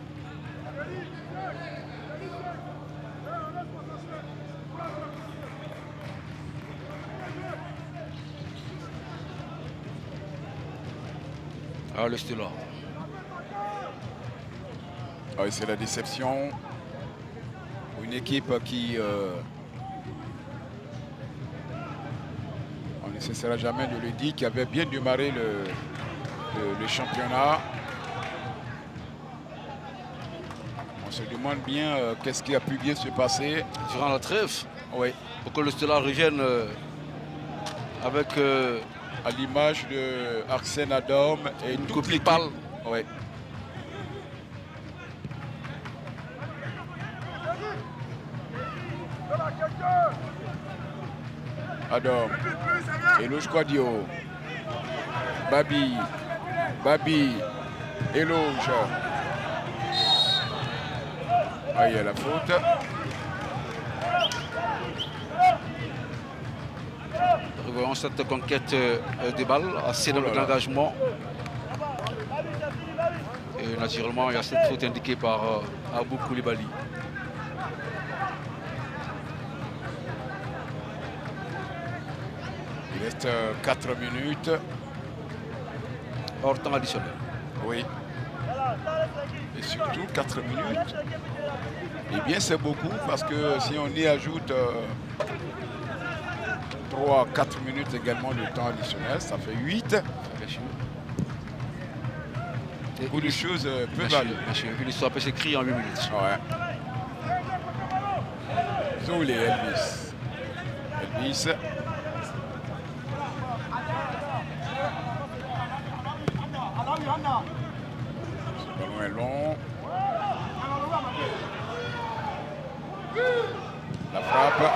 Ah, le Stella. Ah, c'est la déception. Une équipe qui... on ne cessera jamais de le dire, qui avait bien démarré le championnat. On se demande bien qu'est-ce qui a pu bien se passer. Durant la trêve, oui. Pour que le Stella revienne avec... à l'image de Arsène Adam et une copie pâle. Oui. Adam, Eloge Quadio, Babi, Eloge. Ah, il y a la faute. Revoyons cette conquête des balles, assez dans l'engagement. Et naturellement, il y a cette faute indiquée par Abou Koulibaly. Il reste 4 minutes. Hors temps additionnel. Oui. Et surtout 4 minutes. Eh bien, c'est beaucoup parce que si on y ajoute 3-4 minutes également de temps additionnel, ça fait 8. Beaucoup de choses peuvent aller. Une histoire peut s'écrire en 8 minutes. Ouais. Zougoulé Elvis. Ce ballon est long. La frappe.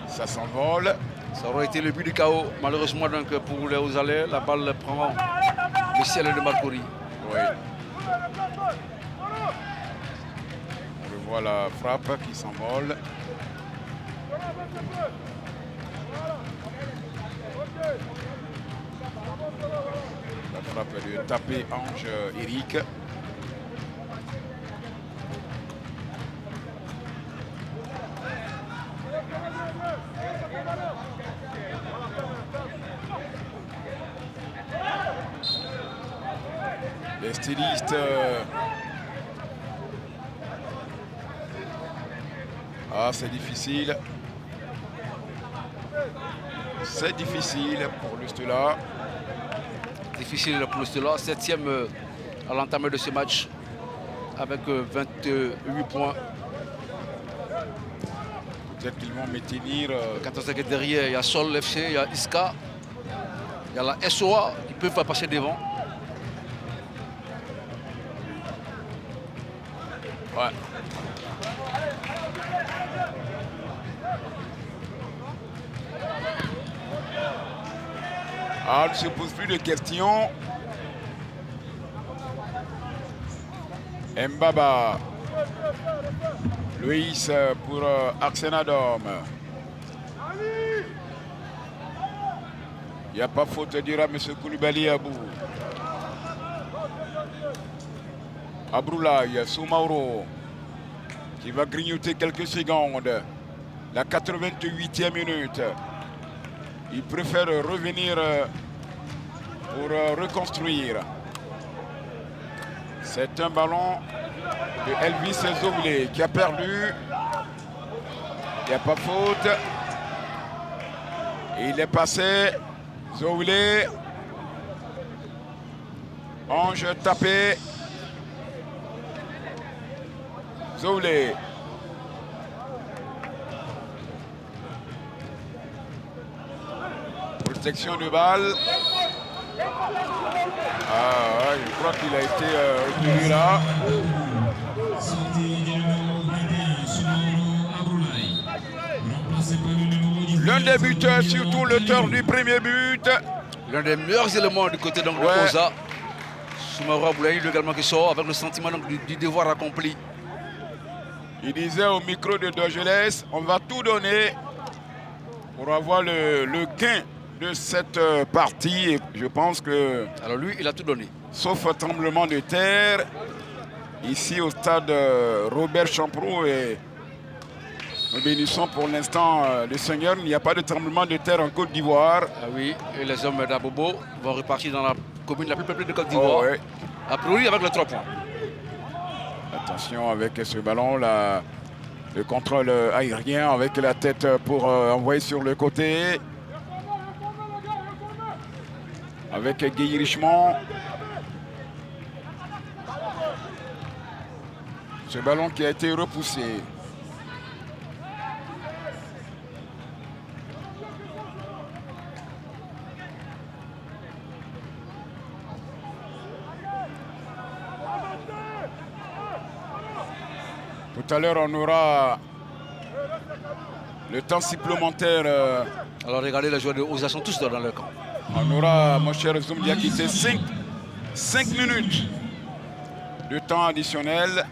Ça s'envole. Ça aurait été le but du chaos. Malheureusement donc pour les Hauts-Alais, la balle prend le ciel de Marcory. Oui. On revoit la frappe qui s'envole. La frappe de taper Ange Eric. Les stylistes c'est difficile. C'est difficile pour le Stella. Difficile pour le Stella. 7e à l'entame de ce match avec 28 points. Peut-être qu'ils vont maintenir. 14 secondes derrière, il y a Sol FC, il y a Iska, il y a la SOA qui peuvent passer devant. Ouais. On ne se pose plus de questions. Mbaba. Luis pour Arsenadom. Il n'y a pas faute, dira M. Koulibaly Abou. Abroulaye, Soumaoro, qui va grignoter quelques secondes. La 88e minute. Il préfère revenir pour reconstruire. C'est un ballon de Elvis Zouglé qui a perdu. Il n'y a pas faute. Et il est passé. Zouglé. Ange tapé. Zouglé. Protection de balle. Je crois qu'il a été retenu là. L'un des buteurs, surtout l'auteur du premier but. L'un des meilleurs éléments du côté donc, de Oza. Soumaoro Abdoulaye également qui sort avec le sentiment donc, du devoir accompli. Il disait au micro de Dogeles, on va tout donner pour avoir le gain de cette partie. Et je pense que... Alors lui, il a tout donné. Sauf un tremblement de terre, ici au stade Robert Champrou. Et nous bénissons pour l'instant le Seigneur. Il n'y a pas de tremblement de terre en Côte d'Ivoire. Ah oui, et les hommes d'Abobo vont repartir dans la commune la plus peuplée de Côte d'Ivoire. Oh, ouais. A priori avec le 3 points. Attention avec ce ballon là, le contrôle aérien avec la tête pour envoyer sur le côté. Avec Guy Richemont. Ce ballon qui a été repoussé. Tout à l'heure, on aura le temps supplémentaire. Alors regardez, les joueurs de Oza sont tous dans leur camp. On aura, mon cher Zoum Diakité, 5 minutes de temps additionnel.